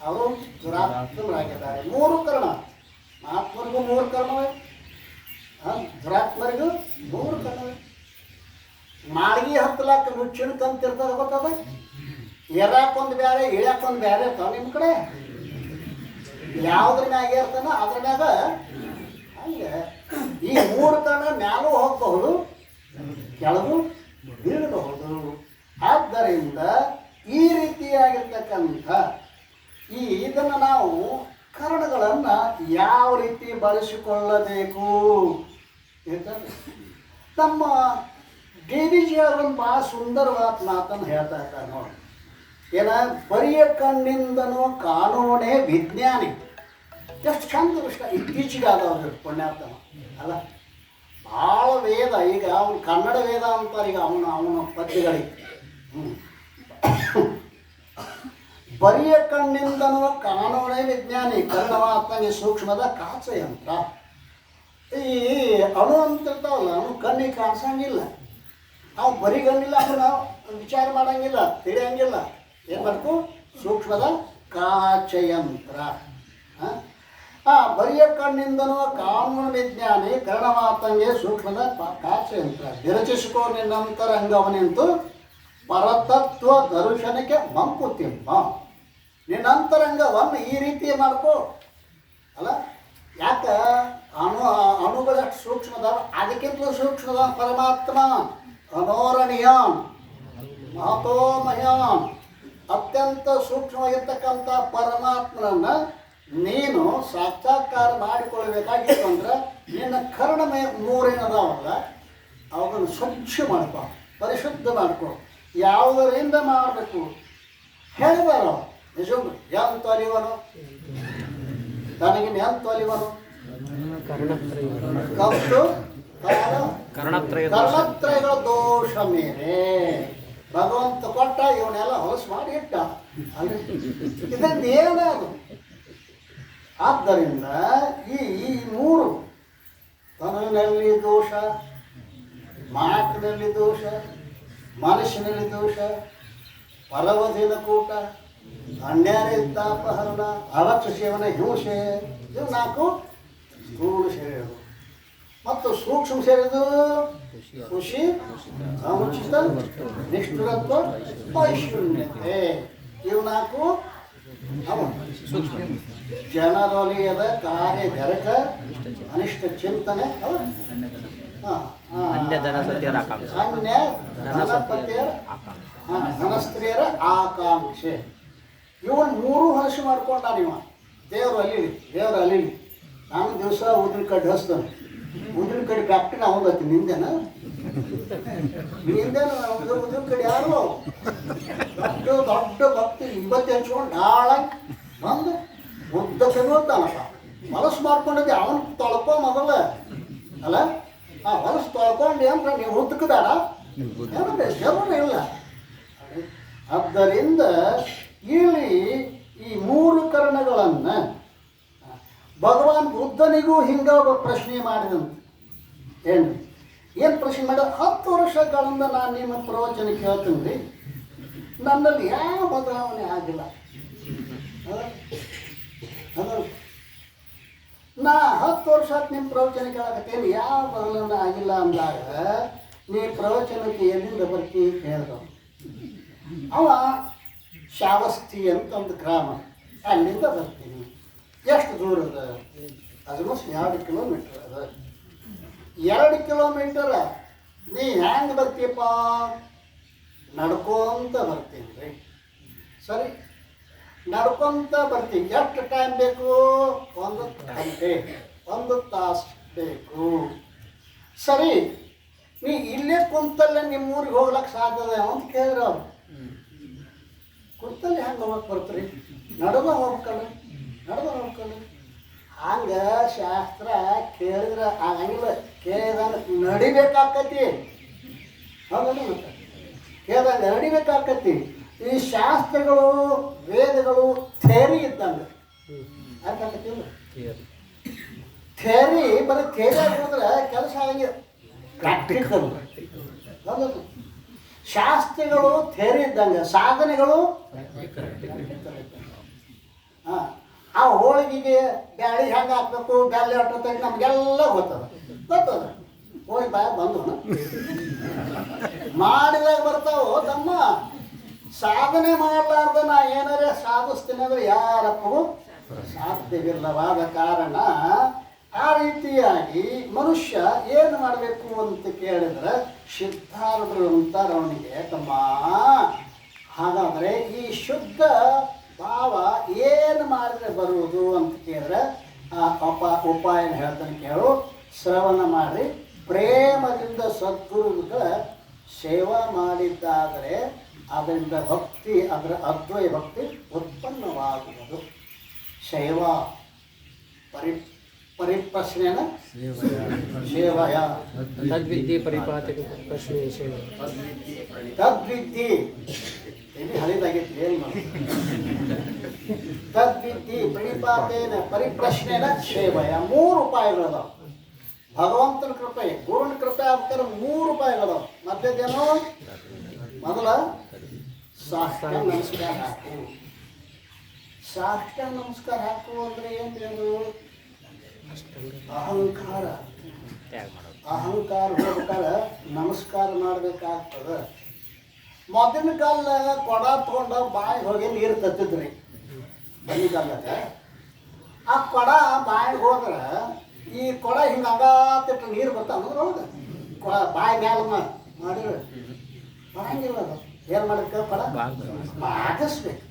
ಅವರು ದುರಾತ್ಮರಾಗಿದ್ದಾರೆ. 3 ಕರ್ಣ, ಮಹಾತ್ಮರಿಗೂ 3 ಕರ್ಣವೇ, ದುರಾತ್ಮರಿಗೂ 3 ಕರ್ಣವೇ. ಮಾಳ್ಗಿ ಹತ್ತಲಾಕ ನುಚ್ಚಿನ ಕಂತಿರ್ತದೆ ಗೊತ್ತದ? ಎರಾಕೊಂದು ಬೇರೆ ಇಳ್ಯಾಕೊಂದು ಬೇರೆ ಇರ್ತಾವ ನಿಮ್ಮ ಕಡೆ. ಯಾವುದ್ರ ಮ್ಯಾಗ ಇರ್ತಾನ ಅದ್ರ ಮ್ಯಾಗ ಹಂಗೆ ಈ 3 ಕರ್ಣ ಮ್ಯಾಲೂ ಹೋಗಬಹುದು, ಕೆಳಗೂ ಬೀಳಬಹುದು. ಆದ್ದರಿಂದ ಈ ರೀತಿಯಾಗಿರ್ತಕ್ಕಂಥ ಇದನ್ನು ನಾವು ಕರ್ಣಗಳನ್ನು ಯಾವ ರೀತಿ ಬಳಸಿಕೊಳ್ಳಬೇಕು ಹೇಳ್ತಾರೆ. ನಮ್ಮ ಡಿ ವಿ ಜಿ ಅವರೊಂದು ಭಾಳ ಸುಂದರವಾದ ಮಾತನ್ನು ಹೇಳ್ತಾ ಇದ್ದಾರೆ ನೋಡಿ. ಬರಿಯ ಕಣ್ಣಿಂದನೂ ಕಾನೂನೇ ವಿಜ್ಞಾನಿ. ಎಷ್ಟು ಚಂದ ಇಷ್ಟ ಇತ್ತೀಚೆಗೆ ಆದವ್ರು ಪುಣ್ಯಾತ್ಮ ಅಲ್ಲ. ಭಾಳ ವೇದ ಈಗ ಅವನು ಕನ್ನಡ ವೇದ ಅಂತಾರೆ ಈಗ ಅವನ ಪದ್ಯಗಳಿಗೆ. ಬರಿಯ ಕಣ್ಣಿಂದನೂ ಕಾನೂನೇ ವಿಜ್ಞಾನಿ, ಕರ್ಣವಾತ್ಮಗೆ ಸೂಕ್ಷ್ಮದ ಕಾಚಯಂತ್ರ. ಈ ಅಣು ಅಂತಿರ್ತಾವಲ್ಲ, ಅವನು ಕಣ್ಣಿಗೆ ಕಾಣಿಸಂಗಿಲ್ಲ, ನಾವು ಬರಿಗಣ್ಣಿಲ್ಲ ಅಂದ್ರೆ ನಾವು ವಿಚಾರ ಮಾಡಂಗಿಲ್ಲ, ತಿಳಿಯಂಗಿಲ್ಲ. ಏನು ಮಾಡಬೇಕು? ಸೂಕ್ಷ್ಮದ ಕಾಚಯಂತ್ರ. ಬರಿಯ ಕಣ್ಣಿಂದನೂ ಕಾನೂನು ವಿಜ್ಞಾನಿ, ಕರ್ಣವಾತಂಗೆ ಸೂಕ್ಷ್ಮದ ಕಾಚಯಂತ್ರ. ವಿರಚಿಸಿಕೋ ನಿನ್ನಂತರಂಗವನಿಂತು ಪರತತ್ವ ದರ್ಶನಕ್ಕೆ ಮಂಕುತಿಮ್ಮ. ನಿನ್ನಂತರಂಗವನ್ನು ಈ ರೀತಿ ಮಾಡ್ಕೋ ಅಲ್ಲ. ಯಾಕೆ? ಅಣುಗಳಷ್ಟು ಸೂಕ್ಷ್ಮದ, ಅದಕ್ಕಿಂತಲೂ ಸೂಕ್ಷ್ಮದ ಪರಮಾತ್ಮ. ಅನೋರಣೀಯಾನ್ ಮಹತೋಮಯಾನ್, ಅತ್ಯಂತ ಸೂಕ್ಷ್ಮವಾಗಿರ್ತಕ್ಕಂಥ ಪರಮಾತ್ಮನನ್ನು ನೀನು ಸಾಕ್ಷಾತ್ಕಾರ ಮಾಡಿಕೊಳ್ಬೇಕಾಗಿತ್ತು ಅಂದ್ರೆ ನಿನ್ನ ಕರ್ಣ 3 ಏನದಾವಲ್ಲ ಅವುಗಳನ್ನು ಸ್ವಚ್ಛ ಮಾಡ್ಕೊ, ಪರಿಶುದ್ಧ ಮಾಡ್ಕೊ. ಯಾವುದರಿಂದ ಮಾಡಬೇಕು ಹೇಳಿದಾರ ನಿಜರು. ಎಂತ ಅಲಿವನು ತನಗಿನ ಎಂತ ಅಲಿವನು ಕಪ್ಪು ಕರ್ಣತ್ರಯಗಳ ದೋಷ ಮೇಲೆ ಭಗವಂತ ಕೊಟ್ಟ, ಇವನ್ನೆಲ್ಲ ಹೊಲಸು ಮಾಡಿ ಇಟ್ಟ. ಇದರಿಂದ ಏನದು? ಆದ್ದರಿಂದ ಈ 3 ತನುವಿನಲ್ಲಿ ದೋಷ, ಮಾತಿನಲ್ಲಿ ದೋಷ, ಮನುಷ್ಯನಲ್ಲಿ ದೋಷ, ಪರವಧಿನ ಕೂಟ, ಅನ್ಯಾಯತಾಪಹರಣ, ಅವತ್ತು ಸೇವನೆ, ಹಿಂಸೆ, ಇವು 4 ಸ್ಥೂಲ ಶರೀರಗಳು. ಮತ್ತು ಸೂಕ್ಷ್ಮ ಸೇರಿದು ಖುಷಿ, ಅನುಚಿತ, ನಿಷ್ಠುರತ್ವ, ವೈಶೂನ್ಯತೆ. ಇವು 4 ಜನರೊಲಿಯದ ಕಾರ್ಯ ಗರಕ, ಅನಿಷ್ಟ ಚಿಂತನೆ, ಅನ್ಯ ಧನಸ್ತ್ರೀಯರ ಆಕಾಂಕ್ಷೆ. ಇವನ್ 3 ಹೊಲಸು ಮಾಡ್ಕೊಂಡ ನೀವು. ದೇವ್ರು ಅಲಿಲಿ ನಾನು ದಿವಸ ಉದ್ದಿನ ಕಡ್ಡಿ ಹಚ್ತಾನೆ. ಉದ್ದಿನ ಕಡ್ಡಿ ಫ್ಯಾಕ್ಟ್ರಿ ನಾವು ಹೋಗತ್ತಿ ನಿಂದೇನ ಉದ್ದಿನ ಕಡ್ಡಿ ಯಾರು ದೊಡ್ಡ ಭಕ್ತಿ ಇಂಬತ್ತಿ ಹಂಚ್ಕೊಂಡು ಹಾಳಾಗಿ ಬಂದು ಉದ್ದಕ್ಕೆ ನೋಡ್ತಾನಪ್ಪ. ಹೊಲಸು ಮಾಡ್ಕೊಂಡಿದ್ದೆ ಅವನು ತೊಳ್ಕೊ ಮೊದಲ ಅಲ್ಲ. ಹೊಲಸು ತೊಳ್ಕೊಂಡು ಅಂದ್ರೆ ನೀವು ಉದ್ದಕ್ಕದಾಡ ಜನ ಇಲ್ಲ. ಆದ್ದರಿಂದ ಇಲ್ಲಿ ಈ 3 ಕರ್ಣಗಳನ್ನು ಭಗವಾನ್ ಬುದ್ಧನಿಗೂ ಹಿಂಗೆ ಒಬ್ಬ ಪ್ರಶ್ನೆ ಮಾಡಿದಂತೆ. ಏನು ಪ್ರಶ್ನೆ ಮಾಡಿದ? 10 ವರ್ಷಗಳಿಂದ ನಾನು ನಿಮ್ಮ ಪ್ರವಚನ ಕೇಳ್ತೀನಿ ರೀ, ನನ್ನಲ್ಲಿ ಯಾವ ಬದಲಾವಣೆ ಆಗಿಲ್ಲ. ನಾ 10 ವರ್ಷ ನಿಮ್ಮ ಪ್ರವಚನ ಕೇಳಕತ್ತೇನು, ಯಾವ ಬದಲಾವಣೆ ಆಗಿಲ್ಲ ಅಂದಾಗ ನೀ ಪ್ರವಚನಕ್ಕೆ ಎಲ್ಲಿಂದ ಬರ್ತಿ ಹೇಳಿದವ. ಅವ ಶಾವಸ್ತಿ ಅಂತ ಒಂದು ಗ್ರಾಮ, ಅಲ್ಲಿಂದ ಬರ್ತೀನಿ. ಎಷ್ಟು ದೂರ ಅದ? ಆಲ್ಮೋಸ್ಟ್ 2 ಕಿಲೋಮೀಟರ್ ಅದ. 2 ಕಿಲೋಮೀಟರ್ ನೀ ಹ್ಯಾಂಗೆ ಬರ್ತೀಯಪ್ಪ? ನಡ್ಕೊಂತ ಬರ್ತೀನಿ ರೀ. ಸರಿ, ನಡ್ಕೊಂತ ಬರ್ತೀವಿ. ಎಷ್ಟು ಟೈಮ್ ಬೇಕು? 1 ಗಂಟೆ, 1 ತಾಸು ಬೇಕು. ಸರಿ, ನೀ ಇಲ್ಲೇ ಕುಂತಲ್ಲೇ ನಿಮ್ಮ ಊರಿಗೆ ಹೋಗ್ಲಿಕ್ಕೆ ಸಾಧ್ಯದ ಅಂತ ಕೇಳಿದ್ರು ಅವ್ರು. ಕುಂತಲ್ಲಿ ಹೆಂಗೆ ಹೋಗಕ್ಕೆ ಬರ್ತೀರಿ? ನಡೆದ ಹೋಗ್ಬೇಕಲ್ಲ, ಹಂಗೆ ಶಾಸ್ತ್ರ ಕೇಳಿದ್ರೆ ಹಂಗಿಲ್ಲ, ಕೇಳಿದಾಗ ನಡಿಬೇಕಾಕತಿ. ಹೌದಲ್ಲ? ಮತ್ತೆ ಕೇಳಿದಾಗ ನಡಿಬೇಕಾಕತಿ. ಈ ಶಾಸ್ತ್ರಗಳು ವೇದಗಳು ಥೇರಿ ಇದ್ದಂಗೆ. ಯಾಕಾಕತಿಲ್ಲ? ಥೇರಿ ಬರೀ ಥೇರಿ ಆಗಿದ್ರೆ ಕೆಲಸ ಆಗಿದೆ, ಪ್ರಾಕ್ಟಿಕಲ್. ಹೌದಲ್ಲ? ಶಾಸ್ತ್ರಗಳು ಥೇರಿ ಇದ್ದಂಗೆ, ಸಾಧನೆಗಳು ಹಾಂ. ಆ ಹೋಳಿಗೆಗೆ ಬ್ಯಾಳಿ ಹೆಂಗೆ ಹಾಕ್ಬೇಕು, ಬ್ಯಾಳಿ ಹೊಟ್ಟೆ ನಮಗೆಲ್ಲ ಗೊತ್ತದ. ಹೋಳಿಗೆ ಬಾಯ ಬಂದು ಮಾಡಿದಾಗ ಬರ್ತಾವೋ ತಮ್ಮ. ಸಾಧನೆ ಮಾಡಲಾರ್ದ ನಾ ಏನಾರೇ ಸಾಧಿಸ್ತೀನಿ ಅಂದರೆ ಯಾರಪ್ಪಗೂ ಸಾಧ್ಯವಿಲ್ಲವಾದ ಕಾರಣ ಆ ರೀತಿಯಾಗಿ ಮನುಷ್ಯ ಏನು ಮಾಡಬೇಕು ಅಂತ ಕೇಳಿದ್ರೆ ಸಿದ್ಧಾರ್ಥರು ಅಂತಾರೆ ಅವನಿಗೆ, ತಮ್ಮ ಹಾಗಾದರೆ ಈ ಶುದ್ಧ ಭಾವ ಏನು ಮಾಡಿದ್ರೆ ಬರುವುದು ಅಂತ ಕೇಳಿದ್ರೆ ಉಪಾಯನ ಹೇಳ್ತಾನೆ ಕೇಳು. ಶ್ರವಣ ಮಾಡಿ ಪ್ರೇಮದಿಂದ ಸದ್ಗುರುಗಳ ಸೇವಾ ಮಾಡಿದ್ದಾದರೆ ಅದರಿಂದ ಭಕ್ತಿ, ಅದರ ಅದ್ವಯ ಭಕ್ತಿ ಉತ್ಪನ್ನವಾಗುವುದು. ಸೇವಾ ಪರಿಪ್ರಶ್ನೆನ ಸೇವಯ ತದ್ವಿದ್ಯೆ ಪರಿಪಾತಕ ಪ್ರಶ್ನೆ ತದ್ವಿದ್ಯೆ ಇಲ್ಲಿ ಹಳಿದಾಗಿತ್ತು. ಏನು ಮಾಡಿ ತದ್ವಿದ್ಯೆ ಪ್ರಣಿಪಾತೇನ ಪರಿಪ್ರಶ್ನೆನ ಸೇವಯ. 3 ಉಪಾಯಗಳದಾವ. ಭಗವಂತನ ಕೃಪೆ, ಗುರುವಿನ ಕೃಪೆ ಆಗ್ತಾರೆ. 3 ಉಪಾಯಗಳದಾವ. ಮಧ್ಯದೇನೋ ಮೊದಲ ಸಾಷ್ಟಾಂಗ ನಮಸ್ಕಾರ ಹಾಕು. ಸಾಷ್ಟಾಂಗ ನಮಸ್ಕಾರ ಹಾಕು ಅಂದರೆ ಏನು? ಅಹಂಕಾರ ಹೋಗ್ಬೇಕಾದ್ರೆ ನಮಸ್ಕಾರ ಮಾಡ್ಬೇಕಾಗ್ತದೆ. ಮೊದಲಿನ ಕಾಲದಾಗ ಕೊಡ ತೊಗೊಂಡು ಬಾಯಿಗೆ ಹೋಗಿ ನೀರು ತತ್ತಿದ್ರಿ. ಬನ್ನಿಗಾಲದಾಗ ಆ ಕೊಡ ಬಾಯಿಗೆ ಹೋದ್ರೆ ಈ ಕೊಡ ಹಿಂಗೆ ಹಂಗಾತಿಟ್ಟು ನೀರು ಬರ್ತಾವ ಅಂದ್ರೆ ಕೊಡ ಬಾಯಿ ಮ್ಯಾಲ ಮಾಡಿದ್ರೆ ಬರಂಗಿಲ್ಲ. ಅದು ಏನು ಮಾಡಕ್ಕೆ ಕೊಡ ಬಾಗಿಸ್ಬೇಕು.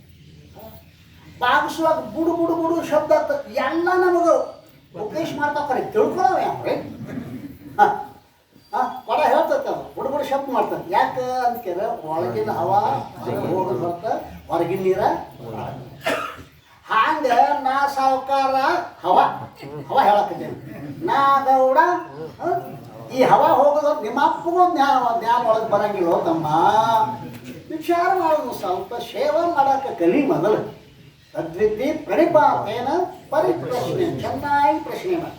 ಬಾಗಿಸುವಾಗ ಬುಡು ಬುಡು ಬುಡು ಶಬ್ದ ಆಗ್ತದೆ. ಎಲ್ಲ ನಮಗೆ ಉಪದೇಶ ಮಾಡ್ತಾವ್ರಿ, ತಿಳ್ಕೊಳ್ಳೋ ಯಾವ್ರಿ. ಕೊಡ ಹೇಳ್ತೈತೆ, ಅದು ಬುಡು ಬುಡು ಶಬ್ದ ಮಾಡ್ತದೆ. ಯಾಕೆ ಅಂತ ಕೇಳಿದ್ರೆ ಒಳಗಿನ ಹವಾ ಹೋಗೋದು ಬರ್ತ, ಹೊರಗಿನ ನೀರ. ಹಂಗೆ ನಾ ಸಾವುಕಾರ ಹವಾ ಹೇಳಕತ್ತೇನೆ, ನಾ ಗೌಡ ಈ ಹವಾ ಹೋಗೋದು. ನಿಮ್ಮ ಅಪ್ಪಗೂ ಜ್ಞಾನ ಒಳಗೆ ಬರಂಗಿಲ್ಲ ತಮ್ಮ. ವಿಚಾರ ಮಾಡೋದು, ಸ್ವಲ್ಪ ಸೇವಾ ಮಾಡಕ್ಕೆ ಕಲಿ ಮೊದಲು. ತದ್ವಿದ್ಯೆ ಪ್ರಣಿಪಾತೇನ ಪರಿಪ್ರಶ್ನೆ. ಚೆನ್ನಾಗಿ ಪ್ರಶ್ನೆ ಮಾಡಿ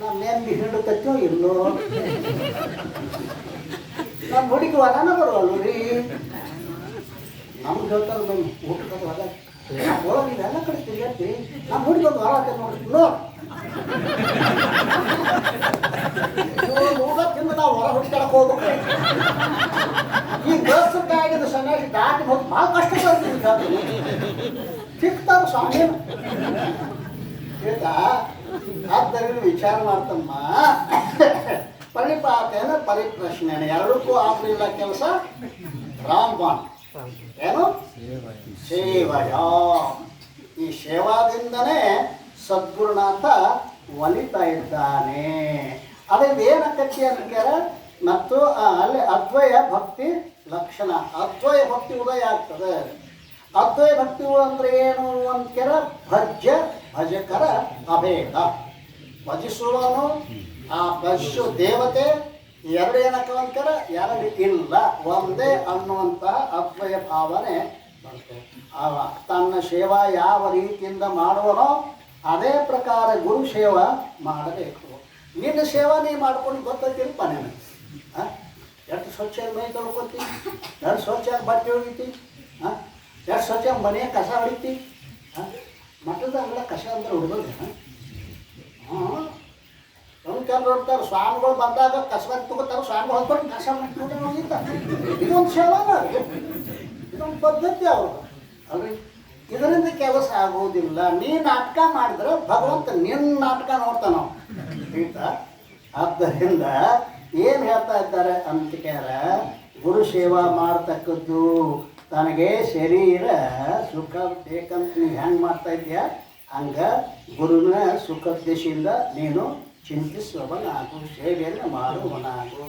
ನಮ್ಮ ನೆಮ್ಮದಿ ಹಿಡಿತೈತೋ ಇಲ್ಲೋ, ನಮ್ಮ ಹುಡುಗಿ ಹೊರನ ಬರುವಲ್ಲ ರೀ. ನಮ್ಗೆ ಹೇಳ್ತಾರೆ ನಮ್ಮ ಊಟಕ್ಕೆ ಹೊರ ಒಳಗೆ ಇವೆಲ್ಲ ಕಡೆ ತಿರುಗಾಡ್ತಿ. ನಮ್ಮ ಹುಡುಗಿ ಒಂದು ಹೊರ ನೋಡಿ ಊಟ ತಿಂದು ನಾವು ಹೊರ ಹುಡ್ಕೊಳಕ್ಕೆ ಹೋಗ್ಬೇಕು. ಈ ಬೇಸರಕ್ಕೆ ಆಗಿದ್ದು ಸಣ್ಣಾಗಿ ದಾಟಿ ಹೋಗಿ ಭಾಳ ಕಷ್ಟ ಬರ್ತೀನಿ. ಸಿಗ್ತಾರ ಸ್ವಾಮಿ ಆಯ್ತಾ? ಆದ್ದರಿಂದ ವಿಚಾರ ಮಾಡ್ತಮ್ಮ. ಪರಿಪಾತೇನ ಪರಿಪ್ರಶ್ನೆನ ಎರಡಕ್ಕೂ ಆಗಲಿಲ್ಲ ಕೆಲಸ. ರಾಮ್ಬಾನ್ ಏನು? ಸೇವಯ. ಈ ಸೇವಾದಿಂದನೇ ಸದ್ಗುರುನಾಥ ಒಲಿತಾ ಇದ್ದಾನೆ. ಅದರಿಂದ ಏನಕ್ಕಿ ಅಂತಾರೆ ಮತ್ತು ಅಲ್ಲಿ ಅದ್ವಯ ಭಕ್ತಿ ಲಕ್ಷಣ. ಅದ್ವಯ ಭಕ್ತಿ ಉದಯ ಆಗ್ತದೆ. ಅದ್ವಯ ಭಕ್ತಿ ಅಂದರೆ ಏನು ಅಂತೀರ? ಭಜಕರ ಅಭೇದ. ಭಜಿಸುವನು ಆ ಭಜು ದೇವತೆ ಎರಡು ಏನಕ್ಕ ಅಂತೀರ? ಎರಡು ಇಲ್ಲ, ಒಂದೇ ಅನ್ನುವಂತಹ ಅದ್ವಯ ಭಾವನೆ ಬರ್ತದೆ. ತನ್ನ ಸೇವಾ ಯಾವ ರೀತಿಯಿಂದ ಮಾಡುವನೋ ಅದೇ ಪ್ರಕಾರ ಗುರು ಸೇವಾ ಮಾಡಬೇಕು. ನಿನ್ನ ಸೇವಾ ನೀ ಮಾಡ್ಕೊಂಡು ಗೊತ್ತೈತಿಲ್ಪ ನೀನು. ಎಷ್ಟು ಸ್ವಚ್ಛ ಮೈ ತೊಳ್ಕೊತಿ, ಎಷ್ಟು ಸ್ವಚ್ಛ ಬಟ್ಟೆ ಹೊಡಿತಿ, ಎಷ್ಟು ಸ್ವಚ್ಛ ಮನೆಯ ಕಸ ಹೊಡಿತಿ. ಮಠದ ಅಂಗಡ ಕಸ ಅಂದ್ರೆ ಹುಡುಗರು ಕೆಲವರು ಹೊಡ್ತಾರೆ. ಸ್ವಾಮಿಗಳು ಬಂದಾಗ ಕಸಬಾರಿ ತಗೋತಾರೆ, ಸ್ವಾಮಿಗಳು ಹೊತ್ಕೊಂಡು ಕಸ ಮಾಡಿ ಹೋಗಿರ್ತಾರೆ. ಇದೊಂದು ಸೇವಾನ, ಇದೊಂದು ಪದ್ಧತಿ ಅವ್ರದ್ದು ಅಲ್ರಿ. ಇದರಿಂದ ಕೆಲಸ ಆಗೋದಿಲ್ಲ. ನೀ ನಾಟಕ ಮಾಡಿದ್ರೆ ಭಗವಂತ ನಿನ್ನ ನಾಟಕ ನೋಡ್ತಾನ ಆಯ್ತಾ? ಆದ್ದರಿಂದ ಏನು ಹೇಳ್ತಾ ಇದ್ದಾರೆ ಅಂತ ಕೇಳ, ಗುರು ಸೇವಾ ಮಾಡ್ತಕ್ಕದ್ದು ತನಗೆ ಶರೀರ ಸುಖ ಬೇಕಂತ ನೀವು ಹೆಂಗೆ ಮಾಡ್ತಾ ಇದೆಯಾ ಹಂಗೆ ಗುರುವಿನ ಸುಖದ ದಿಶೆಯಿಂದ ನೀನು ಚಿಂತಿಸುವವನಾಗು, ಸೇವೆಯನ್ನು ಮಾಡುವವನಾಗು.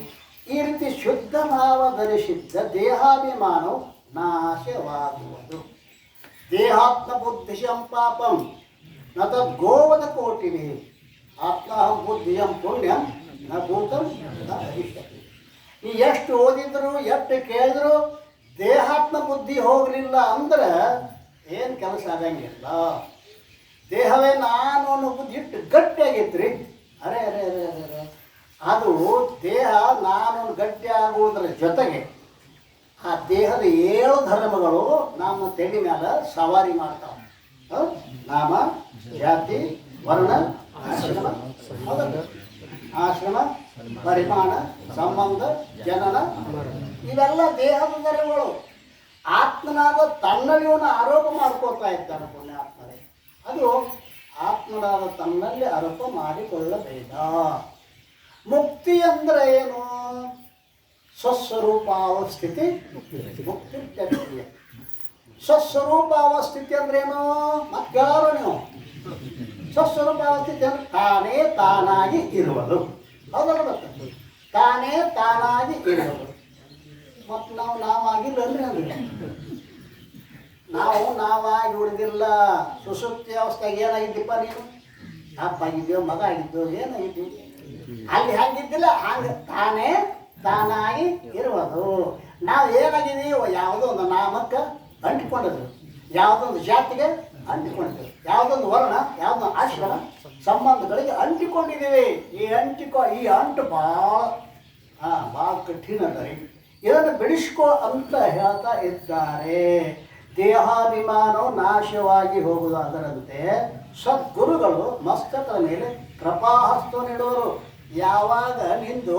ಈ ರೀತಿ ಶುದ್ಧ ಭಾವ ಧರಿಸಿದ್ದ ದೇಹಾಭಿಮಾನವು ನಾಶವಾಗುವುದು. ದೇಹಾತ್ಮ ಬುದ್ಧಿಶಂ ಪಾಪಂ ನ ತದ್ಗೋವದ ಕೋಟಿವಿ ಆತ್ಮಹಂ ಬುದ್ಧಿಯಂ ಪುಣ್ಯಂ ನ ಭೂತಂ ನ ಭವಿಷ್ಯತಿ. ನೀ ಎಷ್ಟು ಓದಿದ್ರು ಎಷ್ಟು ಕೇಳಿದ್ರು ದೇಹಾತ್ಮ ಬುದ್ಧಿ ಹೋಗಲಿಲ್ಲ ಅಂದ್ರೆ ಏನು ಕೆಲಸ ಆಗಂಗಿಲ್ಲ. ದೇಹವೇ ನಾನು ಅನ್ನೋ ಬುದ್ಧಿ ಇಟ್ಟು ಗಟ್ಟಿಯಾಗೈತ್ರಿ. ಅರೆ ಅರೆ ಅರೆ ಅರೆ ಅದು ದೇಹ ನಾನು ಗಟ್ಟಿ ಆಗುವುದರ ಜೊತೆಗೆ ಆ ದೇಹದ 7 ಧರ್ಮಗಳು ನಮ್ಮ ತೆಡಿ ಮೇಲೆ ಸವಾರಿ ಮಾಡ್ತಾವೆ. ನಾಮ, ಜಾತಿ, ವರ್ಣ, ಆಶ್ರಮ, ಪರಿಮಾಣ, ಸಂಬಂಧ, ಜನನ, ಇವೆಲ್ಲ ದೇಹದ ಧರ್ಮಗಳು. ಆತ್ಮನಾದ ತನ್ನಲ್ಲಿ ಇವನು ಆರೋಪ ಮಾಡ್ಕೊಳ್ತಾ ಇದ್ದಾನೆ ಪುಣ್ಯಾತ್ಮರೇ. ಅದು ಆತ್ಮನಾದ ತನ್ನಲ್ಲಿ ಆರೋಪ ಮಾಡಿಕೊಳ್ಳಬೇಡ. ಮುಕ್ತಿ ಅಂದರೆ ಏನು? ಸ್ವಸ್ವರೂಪಾವಸ್ಥಿತಿ ಮುಕ್ತಿ ಪ್ರಕ್ರಿಯೆ. ಸ್ವಸ್ವರೂಪಾವಸ್ಥಿತಿ ಅಂದ್ರೇನು? ಮತ್ತಾರು ನೀವು ಸ್ವಸ್ವರೂಪಾವಸ್ಥಿತಿ ಅಂದ್ರೆ ತಾನೇ ತಾನಾಗಿ ಇರುವುದು. ಹೌದಲ್ಲ? ಬರ್ತದೆ ತಾನೇ ತಾನಾಗಿ ಇರುವುದು. ಮತ್ತು ನಾವಾಗಿಲ್ಲ ಅಂದ್ರೆ ನಾವಾಗಿ ಉಳಿದಿಲ್ಲ. ಸುಸುಪ್ತಿ ಅವಸ್ಥೆಗೆ ಏನಾಗಿದ್ದೀಪ್ಪ ನೀನು? ಅಪ್ಪ ಆಗಿದ್ದೆವು, ಮಗ ಆಗಿದ್ದೆವು, ಏನಾಗಿದ್ದೀವಿ? ಅಲ್ಲಿ ಹೆಂಗಿದ್ದಿಲ್ಲ ಹಂಗೆ ತಾನೇ ತಾನಾಗಿ ಇರುವುದು. ನಾವು ಏನಾಗಿದ್ದೀವಿ? ಯಾವುದೋ ಒಂದು ನಾಮಕ್ಕೆ ಅಂಟಿಕೊಂಡಿದ್ವಿ, ಯಾವುದೊಂದು ಜಾತಿಗೆ ಅಂಟಿಕೊಂಡಿದ್ದೀವಿ, ಯಾವುದೊಂದು ವರ್ಣ, ಯಾವುದೊಂದು ಆಶ್ರಮ ಸಂಬಂಧಗಳಿಗೆ ಅಂಟಿಕೊಂಡಿದ್ದೀವಿ. ಈ ಅಂಟು ಭಾಳ ಕಠಿಣ ಅದ ರೀ. ಇದನ್ನು ಬಿಡಿಸ್ಕೋ ಅಂತ ಹೇಳ್ತಾ ಇದ್ದಾರೆ. ದೇಹಾಭಿಮಾನವು ನಾಶವಾಗಿ ಹೋಗುವುದಾದರಂತೆ ಸದ್ಗುರುಗಳು ಮಸ್ತಕದ ಮೇಲೆ ಕೃಪಾಹಸ್ತ ನೀಡುವರು. ಯಾವಾಗ ನಿಂದು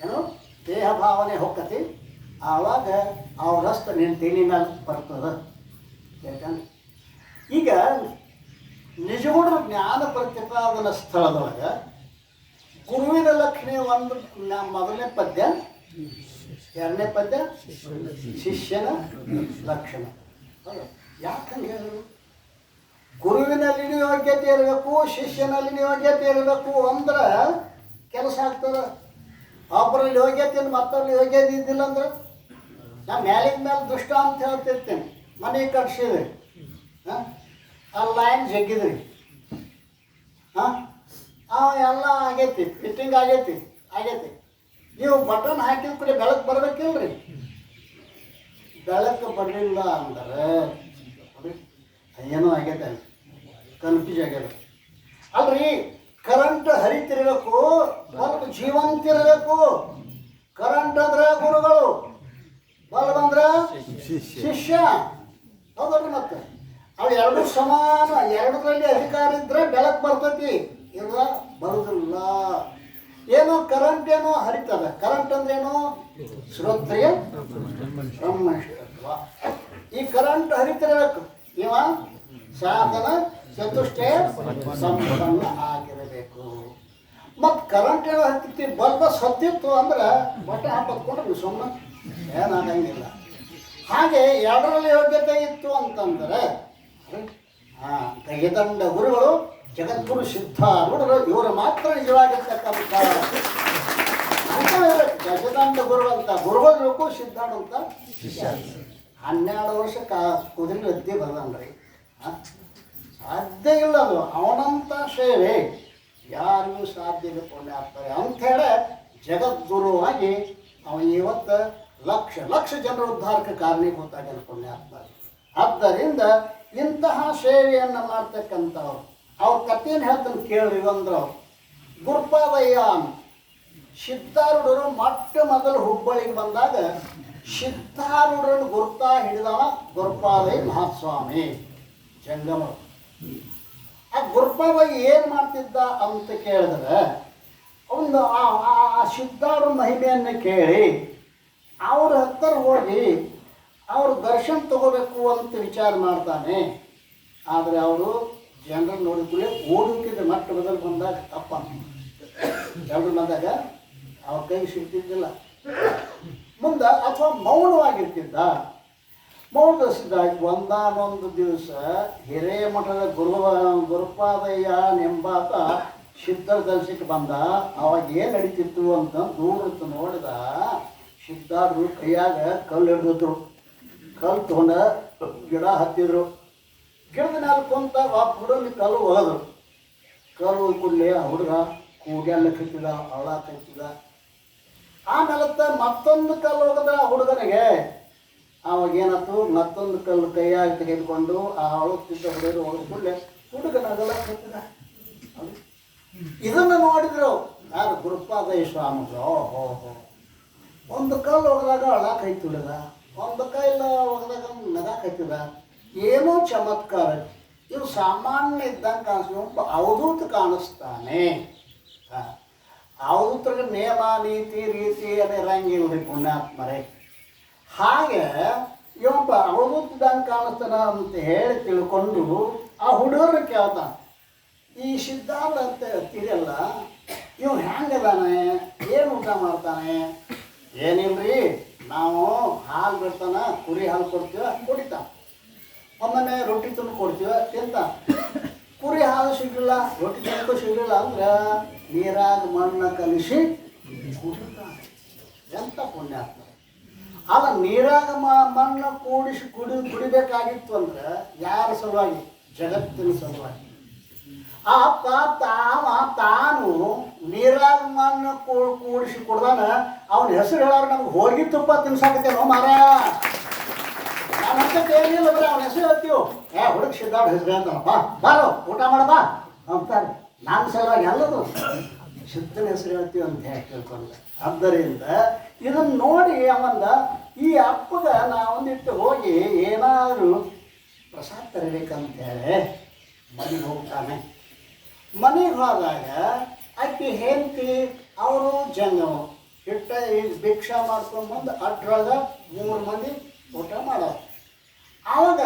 ಏನು ದೇಹ ಭಾವನೆ ಹೋಗ್ತತಿ ಆವಾಗ ಅವ್ರ ಹಸ್ತ ನಿನ್ನ ತಲೆ ಮೇಲೆ ಬರ್ತದೆ. ಯಾಕಂದ್ರೆ ಈಗ ನಿಜಗುಣರು ಜ್ಞಾನ ಪ್ರತಿಪಾದನ ಸ್ಥಳದೊಳಗೆ ಗುರುವಿನ ಲಕ್ಷಣೆ ಒಂದು ಮೊದಲನೇ ಪದ್ಯ, 2ನೇ ಪದ್ಯ ಶಿಷ್ಯನ ಲಕ್ಷಣ. ಯಾಕಂದ್ರೆ ಹೇಳಿದ್ರು ಗುರುವಿನಲ್ಲಿ ಯೋಗ್ಯತೆ ಇರಬೇಕು, ಶಿಷ್ಯನಲ್ಲಿ ಯೋಗ್ಯತೆ ಇರಬೇಕು ಅಂದ್ರೆ ಕೆಲಸ ಆಗ್ತದೆ. ಒಬ್ಬರಲ್ಲಿ ಯೋಗ್ಯತೆ ಮತ್ತೊಬ್ಬರಲ್ಲಿ ಯೋಗ್ಯತೆ ಇದ್ದಿಲ್ಲ ಅಂದ್ರೆ ನಾನು ಮೇಲಿನ ಮೇಲೆ ದುಷ್ಟ ಅಂತ ಹೇಳ್ತಿರ್ತೀನಿ. ಮನೆ ಕಟ್ಸಿದ್ರಿ, ಆ ಲೈನ್ ಜಗ್ಗಿದ್ರಿ, ಎಲ್ಲ ಆಗೈತಿ, ಫಿಟ್ಟಿಂಗ್ ಆಗೈತಿ. ನೀವು ಬಟನ್ ಹಾಕಿದ ಕೂಡ ಬೆಳಕು ಬರ್ಬೇಕಿಲ್ರಿ. ಬೆಳಕು ಬರಲಿಲ್ಲ ಅಂದ್ರೆ ಏನೋ ಆಗೈತೆ, ಕನ್ಫ್ಯೂಸ್ ಆಗ್ಯದ ಅಲ್ರಿ. ಕರೆಂಟ್ ಹರಿತಿರ್ಬೇಕು, ಬಲ್ಬ್ ಜೀವಂತ ಇರಬೇಕು. ಕರೆಂಟ್ ಅಂದ್ರೆ ಗುರುಗಳು, ಬಲ್ಬ್ ಅಂದ್ರೆ ಶಿಷ್ಯ. ಹೌದಲ್ರಿ? ಮತ್ತೆ ಅವು ಎರಡು ಸಮಾನ, ಎರಡರಲ್ಲಿ ಅಧಿಕಾರ ಇದ್ರೆ ಬೆಳಕು ಬರ್ತೈತಿ, ಇಲ್ಲ ಬರುದಿಲ್ಲ. ಏನೋ ಕರೆಂಟ್ ಏನೋ ಹರಿತದ. ಕರೆಂಟ್ ಅಂದ್ರೇನು? ಶ್ರೋತ್ರಿಯ ಬ್ರಹ್ಮನಿಷ್ಠತ್ವ. ಈ ಕರೆಂಟ್ ಹರಿತಿರ್ಬೇಕು. ಇವ ಸಾಧನ ಚತುಷ್ಟಯ ಸಂಪನ್ನ ಆಗಿರಬೇಕು. ಮತ್ತು ಕರೆಂಟ್ ಏನೋ ಹತ್ತಿತ್ತು, ಬಲ್ಬ ಸತ್ತಿತ್ತು ಅಂದ್ರೆ ಬಟ್ಟೆ ಹಾಕೋದ್ಕೊಂಡ್ರೆ ಸುಮ್ಮನೆ ಏನಾಗಂಗಿಲ್ಲ. ಹಾಗೆ ಎರಡರಲ್ಲಿ ಯೋಗ್ಯತೆ ಇತ್ತು ಅಂತಂದರೆ ಕೈದಂಡ ಗುರುಗಳು ಜಗದ್ಗುರು ಸಿದ್ಧಾರೂಢರು ಇವರು ಮಾತ್ರ ನಿಜವಾಗಿರ್ತಕ್ಕಂಥ ಜಗದಂಡ ಗುರು ಅಂತ ಗುರುಗಳು, ಸಿದ್ಧಾರೂಢ ಅಂತ 12 ವರ್ಷ ಕುದುರೆ ಅದ್ದಿ ಬರದನ್ರಿ. ಸಾಧ್ಯ ಇಲ್ಲ ಅದು. ಅವನಂತ ಸೇವೆ ಯಾರಿಗೂ ಸಾಧ್ಯ ಇಲ್ಲ ಪುಣ್ಯಾತ್ಮರೇ ಅಂಥೇಳಿ ಜಗದ್ಗುರುವಾಗಿ ಅವನು ಇವತ್ತು ಲಕ್ಷ ಜನರ ಉದ್ಧಾರಕ್ಕೆ ಕಾರಣೀಭೂತಾಗ್ಯಾನ ಪುಣ್ಯಾತ್ಮರೇ. ಆದ್ದರಿಂದ ಇಂತಹ ಸೇವೆಯನ್ನು ಮಾಡ್ತಕ್ಕಂಥವ್ರು ಅವ್ರ ಕಥೆಯನ್ನು ಹೇಳ್ತಾನೆ ಕೇಳಿ. ಅಂದ್ರೆ ಗುರುಪಾದಯ್ಯ ಸಿದ್ಧಾರೂಢರು ಮೊದಲು ಹುಬ್ಬಳ್ಳಿಗೆ ಬಂದಾಗ ಸಿದ್ಧಾರೂಢರನ್ನು ಗುರುತಾ ಹಿಡಿದವ ಗುರುಪಾದಯ್ಯ ಮಹಾಸ್ವಾಮಿ ಜಂಗಮ. ಆ ಗುರುಪಾದಯ್ಯ ಏನು ಮಾಡ್ತಿದ್ದ ಅಂತ ಕೇಳಿದ್ರೆ ಒಂದು ಆ ಸಿದ್ಧಾರೂಢ ಮಹಿಮೆಯನ್ನು ಕೇಳಿ ಅವ್ರ ಹತ್ತಿರ ಹೋಗಿ ಅವ್ರ ದರ್ಶನ ತಗೋಬೇಕು ಅಂತ ವಿಚಾರ ಮಾಡ್ತಾನೆ. ಆದರೆ ಅವರು ಜನರನ್ನು ನೋಡಿದ್ರೆ ಓಡೋಕಿದ್ರೆ ಮತ್ತೆ ಮೊದಲು ಬಂದಾಗ ತಪ್ಪ ಜನರು ಬಂದಾಗ ಅವ್ರ ಕೈಗೆ ಸಿಗ್ತಿದ್ದಿಲ್ಲ ಮುಂದೆ, ಅಥವಾ ಮೌನವಾಗಿರ್ತಿದ್ದ. ಮೌಢಸಿದಾಗ ಒಂದಾನೊಂದು ದಿವಸ ಹಿರೇಮಠದ ಗುರುಪಾದಯ್ಯ ಎಂಬಾತ ಸಿದ್ಧರ ದರ್ಶಕ್ಕೆ ಬಂದ. ಅವಾಗ ಏನು ನಡೀತಿತ್ತು ಅಂತ ದೂರತ್ತು ನೋಡಿದ. ಸಿದ್ಧಾರ್ರು ಕೈಯಾಗ ಕಲ್ಲು ಹಿಡಿದಿದ್ರು. ಕಲ್ಲು ತೊಗೊಂಡ ಗಿಡ ಹತ್ತಿದ್ರು. ಗಿಡದ ಮೇಲೆ ಕುಂತ ಆ ಹುಡುಗನ ಕಲ್ಲು ಒಳದ್ರು. ಕಲ್ಲು ಕೂಡಲೇ ಆ ಹುಡುಗ ಕೂಗೆಲ್ಲ ಕತ್ತಿದ, ಅವಳ ಕತ್ತಿದ. ಆಮೇಲೆ ಮತ್ತೊಂದು ಕಲ್ಲು ಹೋಗಿದ್ರೆ ಆ ಹುಡುಗನಿಗೆ. ಅವಾಗ ಏನಾಯ್ತು, ಮತ್ತೊಂದು ಕಲ್ಲು ಕೈಯಾಗಿ ತೆಗೆದುಕೊಂಡು ಆ ಅಳುತ್ತಿದ್ದ ಹುಡುಗರು ಹೋದ ಕೂಡಲೇ ಹುಡುಗನಗಲ್ಲ ಕತ್ತಿದ. ಇದನ್ನು ನೋಡಿದ್ರು ಯಾರು ಗುರುಪಾದಯ್ಯ ಸ್ವಾಮಿಗಳು. ಓಹೋ, ಒಂದು ಕಲ್ಲು ಹೋಗಿದಾಗ ಅಳಾಕೈತಿದ, ಒಂದು ಕೈಲ ಹೋಗಿದಾಗ ನಗಾಕೈತಿದ. ಏನೋ ಚಮತ್ಕಾರ. ಇವು ಸಾಮಾನ್ಯ ಇದ್ದಂಗೆ ಕಾಣಿಸ್ತು. ಒಬ್ಬ ಅವಧೂತ ಕಾಣಿಸ್ತಾನೆ. ಅವಧೂತರಿಗೆ ನೇಮ ನೀತಿ ರೀತಿ ಅದೇ ಇರಂಗಿಲ್ರಿ ಪುಣ್ಯಾತ್ಮರೇ. ಹಾಗೆ ಇವೊಬ್ಬ ಅವಧೂತದಂಗೆ ಕಾಣಿಸ್ತಾನ ಅಂತ ಹೇಳಿ ತಿಳ್ಕೊಂಡು ಆ ಹುಡುಗರು ಕೇಳ್ತಾನೆ, ಈ ಸಿದ್ಧಾರ್ಥ ಅಂತ ತಿರಿಯಲ್ಲ, ಇವ್ ಹೆಂಗದಾನೆ, ಏನು ಊಟ ಮಾಡ್ತಾನೆ? ಏನಿಲ್ರಿ, ನಾವು ಹಾಲು ಬಿಡ್ತಾನ, ಕುರಿ ಹಾಲು ಕೊಡ್ತೀವ, ಕುಡಿತಾನ. ಒಮ್ಮೆ ರೊಟ್ಟಿ ತಂದು ಕೊಡ್ತೀವ, ತಿಂತ. ಕುರಿ ಹಾಲು ಸಿಗಲಿಲ್ಲ, ರೊಟ್ಟಿ ತಿನ್ನಕ್ಕೂ ಸಿಗಲಿಲ್ಲ ಅಂದ್ರೆ ನೀರಾಗ ಮಣ್ಣು ಕಲಿಸಿ ಕುಡಿತಾನೆ. ಎಂಥ ಪುಣ್ಯಾತ್ಮ. ಅಲ್ಲ, ನೀರಾಗ ಮಣ್ಣು ಕೂಡಿಸಿ ಕುಡಿಬೇಕಾಗಿತ್ತು ಅಂದ್ರೆ ಯಾರ ಸಲುವಾಗಿ? ಜಗತ್ತಿನ ಸಲುವಾಗಿ. ತಾನು ನೀರಾಗ ಮಣ್ಣು ಕೂಡಿಸಿ ಕುಡ್ದಾನ. ಅವನ ಹೆಸರು ಹೇಳೋರು ನಮ್ಗೆ ಹೋಗಿ ತುಪ್ಪ ತಿನ್ಸಾಕತ್ತೇನೋ ಮಾರ. ನಾನು ಅಂತ ಏನಿಲ್ಲ ಬರೀ ಅವನ ಹೆಸರು ಹೇಳ್ತೀವಿ. ಹುಡುಗ ಸಿದ್ಧಾರ್ಥ ಹೆಸರು ಹೇಳ್ತಾನಪ್ಪ, ಬಾರೋ ಊಟ ಮಾಡಬಾ ಅಂತಾರೆ. ನನ್ನ ಸಲುವಾಗಿ ಎಲ್ಲದು ಸಿದ್ಧನ ಹೆಸರು ಹೇಳ್ತೀವಿ ಅಂತ ಹೇಳಿ ತಿಳ್ಕೊಂಡ. ಆದ್ದರಿಂದ ಇದನ್ನು ನೋಡಿ ಅವಂದ ಈ ಅಪ್ಪಗ ನಾವೊಂದಿಟ್ಟು ಹೋಗಿ ಏನಾದರೂ ಪ್ರಸಾದ ತರಬೇಕಂತೇಳಿ ಮನೆಗೆ ಹೋಗ್ತಾನೆ. ಮನೆಗೆ ಹೋದಾಗ ಆಕೆ ಹೆಂಡತಿ ಅವರು ಜಂಗಮ ಇಟ್ಟ ಈಗ ಭಿಕ್ಷಾ ಮಾಡ್ಕೊಂಡ್ಬಂದು ಅಟ್ರೊಳಗೆ 3 ಮಂದಿ ಊಟ ಮಾಡೋರು. ಆವಾಗ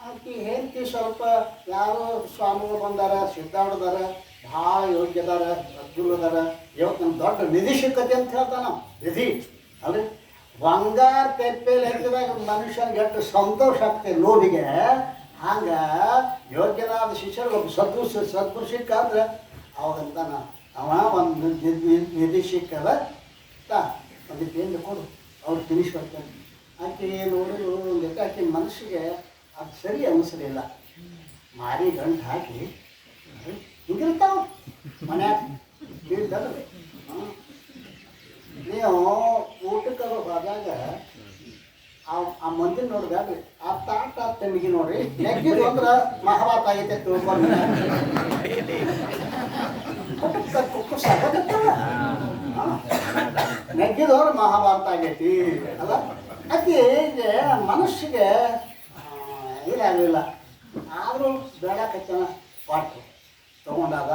ಆಕೆ ಹೆಂಡತಿ ಸ್ವಲ್ಪ ಯಾರು ಸ್ವಾಮಿಗಳು ಬಂದಾರ, ಸಿದ್ಧಾರ್ಢದಾರ, ಭಾಳ ಯೋಗ್ಯದಾರ, ಅದ್ಭುತದಾರ, ಇವತ್ತು ನಮ್ಮ ದೊಡ್ಡ ನಿಧಿ ಸಿಕ್ಕತಿ ಅಂತ ಹೇಳ್ತಾನ. ನಿಧಿ ಅಲ್ರಿ, ಬಂಗಾರ ತೆಪ್ಪೆಯಲ್ಲಿ ಹಾಕಿದಾಗ ಮನುಷ್ಯನಿಗೆ ಎಷ್ಟು ಸಂತೋಷ ಆಗ್ತದೆ ಲೋಭಿಗೆ. ಹಂಗೆ ಯೋಗ್ಯನಾದ ಶಿಷ್ಯರು ಒಬ್ಬ ಸದ್ಗುರು ಸಿಕ್ಕ ಅಂದ್ರೆ ಅವಾಗಂತ ಅವ ಒಂದು ನಿಧಿ ಸಿಕ್ಕದ ಅದಕ್ಕೆ ಏನು ಕೊಡು ಅವ್ರು ತಿನ್ನಿಸ್ಕೊಡ್ತಾರೆ. ಆಕೆ ನೋಡಿದ್ರು ಒಂದು ಆಕೆ ಮನಸ್ಸಿಗೆ ಅದು ಸರಿ ಅನಿಸಲಿಲ್ಲ. ಮಾರಿ ಗಂಟು ಹಾಕಿ ಹಿಂಗಿರ್ತಾವ ಮನ್ಯಾಗ ಬೀಳ್ದಲ್ರಿ. ನೀವು ಊಟಕ್ಕೆ ಹೋದಾಗ ಆ ಮಂದಿನ ನೋಡ್ಬೇಡ್ರಿ, ಆ ತಾಟ ತೆಮಿಗೆ ನೋಡ್ರಿ. ನೆಗ್ಗಿದ್ರು ಅಂದ್ರೆ ಮಹಾಭಾರತ ಆಗೈತೆ ತಿಳ್ಕೊಂಡು ಕುಕ್ಕುಸ ನೆಗ್ಗಿದವ್ರು ಮಹಾಭಾರತ ಆಗೈತಿ ಅಲ್ಲ. ಅದೇ ಮನಸ್ಸಿಗೆ ಇದಾಗಲಿಲ್ಲ. ಆದರೂ ಬೇಡಕತ್ತನ ಪಾಠ ತೊಗೊಂಡಾಗ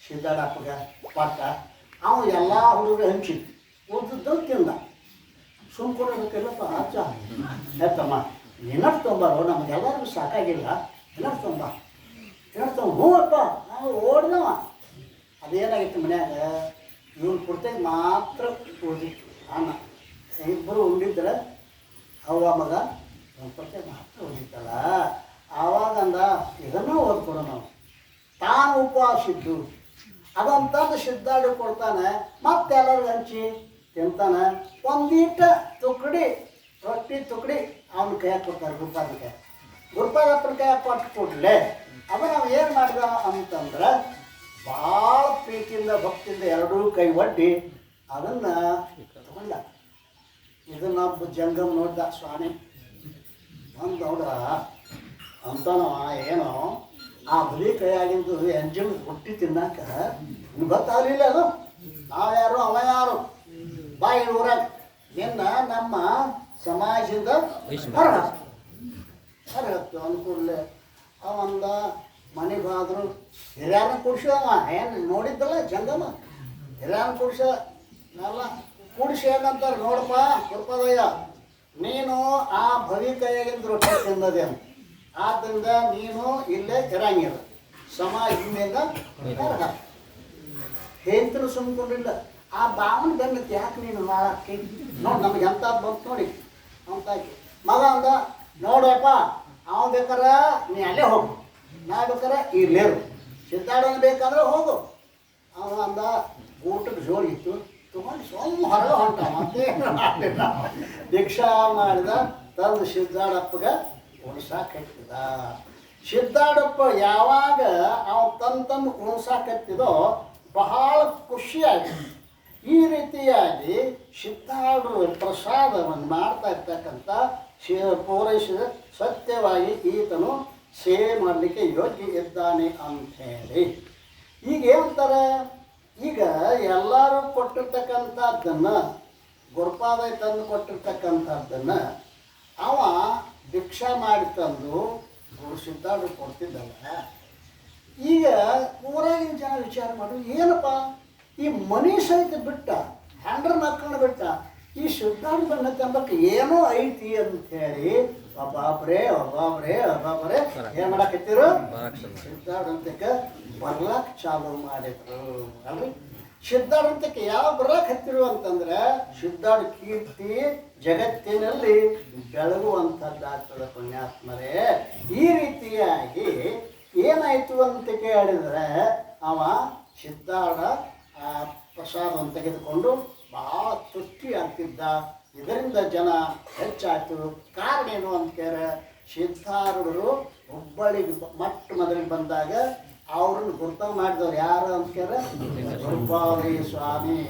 ಸಿದ್ದಾಡಪ್ಪಗೆ ಪಾಠ ಅವನು ಎಲ್ಲ ಹುಡುಗರು ಹಂಚಿ ಉಳಿದದ್ದು ತಿಂದ. ಸುಮ್ಕೊಡೋದಕ್ಕೆಲ್ಲಪ್ಪ ಅಜ್ಜ ಎತ್ತಮ್ಮ ಏನಾರು ತೊಂಬಾರೋ, ನಮಗೆಲ್ಲರಿಗೂ ಸಾಕಾಗಿಲ್ಲ, ಏನಾರು ತೊಂಬ ಹ್ಞೂ ಅಪ್ಪ ನಾವು ಓಡ್ದವ. ಅದೇನಾಗಿತ್ತು ಮನ್ಯಾಗ ಇವನು ಪುರ್ತೇಗೆ ಮಾತ್ರ ಉಳಿದಿತ್ತು ಅನ್ನ. ಇಬ್ಬರು ಉಂಡಿದ್ರೆ ಅವ ಮಗ ಒಂದು ಪುರ್ತೇಗೆ ಮಾತ್ರ ಉಳಿದಿತ್ತಲ್ಲ. ಆವಾಗಂದ ಇದನ್ನೂ ಓದ್ಕೊಡೋ ನಾವು. ತಾನು ಉಪವಾಸಿದ್ದು ಅದಂತಂದು ಸಿದ್ಧಾರ್ಥ ಕೊಡ್ತಾನೆ, ಮತ್ತೆಲ್ಲರಿಗೂ ಹಂಚಿ ತಿಂತಾನೆ. ಒಂದೀಟ ತುಕಡಿ ರೊಟ್ಟಿ ತುಕಡಿ ಅವನ ಕೈಯಾಗ ಕೊಡ್ತಾರೆ ಗುರುಪಾದಕ್ಕೆ. ಗುರುಪಾದಪ್ಪನ ಕೈಯಾಗ ಕೊಟ್ಟು ಕೊಡಲೇ ಅದು ನಾವು ಏನು ಮಾಡಿದ ಅಂತಂದ್ರೆ ಭಾಳ ಪ್ರೀತಿಯಿಂದ ಭಕ್ತಿಯಿಂದ ಎರಡೂ ಕೈ ಒಡ್ಡಿ ಅದನ್ನು ತಗೊಂಡ. ಇದನ್ನೊಬ್ಬ ಜಂಗಮ್ ನೋಡ್ದ ಸ್ವಾಮಿ ಒಂದು ನೋಡ ಅಂತನವ ಏನೋ ಆ ಬರೀ ಕೈಯಾಗಿಂದು ಎಂಜಿನ್ ರೊಟ್ಟಿ ತಿನ್ನಾಕ ಗೊತ್ತಾಗಲಿಲ್ಲ. ಅದು ನಾವ್ಯಾರು ಅವ ಯಾರು ಬಾಯಿ ಊರಾಗ ನಿನ್ನ ನಮ್ಮ ಸಮಾಜದಿಂದ ಹೊರಗತ್ತು ಅನುಕೂಲ. ಅವಂದ ಮನೆಗೆ ಹೋದ್ರು ಹಿರಿಯರನ್ನ ಕೂಡ್ಸಿದವ. ಏನು ನೋಡಿದ್ದಲ್ಲ ಜಂಗಮ ಹಿರಿಯರನ್ನ ಕೂಡ್ಸ ಎಲ್ಲ ಕೂಡಿಸಿ ಏನಂತಾರೆ, ನೋಡಪ್ಪ ಗುರುಪಾದಯ್ಯ ನೀನು ಆ ಬರೀ ಕೈಯಾಗಿಂದ ರೊಟ್ಟಿ ತಿಂದದೆ ಅಂತ, ಆದ್ದರಿಂದ ನೀನು ಇಲ್ಲೇ ಇರಂಗಿಲ್ಲ, ಸಮಾಜದಿಂದ ಹೊರಗ. ಹೇಳ್ತಿರು ಸುಮ್ಕೊಂಡಿಲ್ಲ. ಆ ಭಾವನೆ ಬಂದಕ್ಕೆ ಯಾಕೆ ನೀನು ಹಾಕಿ ನೋಡಿ ನಮಗೆ ಎಂಥದ್ದು ಬಂತು ನೋಡಿ ಅಂತಾಕಿ ಮಗ ಅಂದ ನೋಡಪ್ಪ ಅವ ಬೇಕಾರ ನೀ ಅಲ್ಲೇ ಹೋಗು, ನಾ ಬೇಕಾರ ಇಲ್ಲೇರು, ಸಿದ್ಧಾಡನ ಬೇಕಾದ್ರೆ ಹೋಗು. ಅವ ಅಂದ ಊಟಕ್ಕೆ ಜೋಡಿ ಇತ್ತು ತಗೊಂಡು ಸ್ವಲ್ಪ ಹೊರಗೆ ಹೊಂಟ, ಮತ್ತೆ ಮಾಡಲಿಲ್ಲ. ಭಿಕ್ಷಾ ಮಾಡಿದ, ತಂದು ಸಿದ್ದಾಡಪ್ಪಗೆ ಉಣ್ಸಾಕತ್ತಿದ. ಸಿದ್ದಾಡಪ್ಪ ಯಾವಾಗ ಅವ ತಂದು ಉಣ್ಸಾಕತ್ತಿದೋ ಬಹಳ ಖುಷಿಯಾಗಿ ಈ ರೀತಿಯಾಗಿ ಸಿದ್ದಾಡರು ಪ್ರಸಾದವನ್ನು ಮಾಡ್ತಾ ಇರ್ತಕ್ಕಂಥ ಪೂರೈಸಿದ ಸತ್ಯವಾಗಿ ಈತನು ಸೇವೆ ಮಾಡಲಿಕ್ಕೆ ಯೋಗ್ಯ ಇದ್ದಾನೆ ಅಂಥೇಳಿ. ಈಗ ಏನಂತಾರೆ, ಈಗ ಎಲ್ಲರೂ ಕೊಟ್ಟಿರ್ತಕ್ಕಂಥದ್ದನ್ನು ಗುರುಪಾದ ತಂದು ಕೊಟ್ಟಿರ್ತಕ್ಕಂಥದ್ದನ್ನು ಅವ ಭಿಕ್ಷಾ ಮಾಡಿ ತಂದು ಸಿದ್ದಾಡರು ಕೊಡ್ತಿದ್ದಲ್ಲ. ಈಗ ಊರಾಗಿನ ಜನ ವಿಚಾರ ಮಾಡು, ಏನಪ್ಪ ಈ ಮನೆ ಸಹಿತ ಬಿಟ್ಟ, ಹ್ಯಾಂಡ್ರ ಮಕ್ಕಳನ್ನ ಬಿಟ್ಟ, ಈ ಸಿದ್ದಾಡ ಬಣ್ಣ ತಂಬಕ್ಕೆ ಏನೋ ಐತಿ ಅಂಥೇಳಿ ಒಬ್ಬೊಬ್ಬರೇ ಏನು ಮಾಡಾಕತ್ತಿರು, ಸಿದ್ದಾಡಂತಕ್ಕೆ ಬರ್ಲಾಕ್ ಚಾಲು ಮಾಡಿದ್ರು ಅಲ್ರಿ. ಸಿದ್ದಾಡಂತಕ್ಕೆ ಯಾವ ಬರಕ್ಕೆ ಹತ್ತಿರು ಅಂತಂದ್ರೆ ಸಿದ್ದಾಡ ಕೀರ್ತಿ ಜಗತ್ತಿನಲ್ಲಿ ಬೆಳಗುವಂಥದ್ದಾಗ್ತದೆ ಪುಣ್ಯಾತ್ಮರೇ. ಈ ರೀತಿಯಾಗಿ ಏನಾಯಿತು ಅಂತ ಕೇಳಿದರೆ ಅವ ಸಿದ್ದಾಡ ಪ್ರಸಾದವನ್ನು ತೆಗೆದುಕೊಂಡು ಭಾಳ ತೃಪ್ತಿ ಆಗ್ತಿದ್ದ. ಇದರಿಂದ ಜನ ಹೆಚ್ಚಾಯಿತು. ಕಾರಣ ಏನು ಅಂತ ಕೇಳಿದ್ರೆ ಸಿದ್ಧಾರೂಢರು ಹುಬ್ಬಳ್ಳಿಗೆ ಮೊದಲಿಗೆ ಬಂದಾಗ ಅವ್ರನ್ನ ಗುರುತ ಮಾಡಿದವ್ರು ಯಾರು ಅಂತ ಕೇಳಿದ್ರೆ ಗುರುಪಾದಿ ಸ್ವಾಮಿ.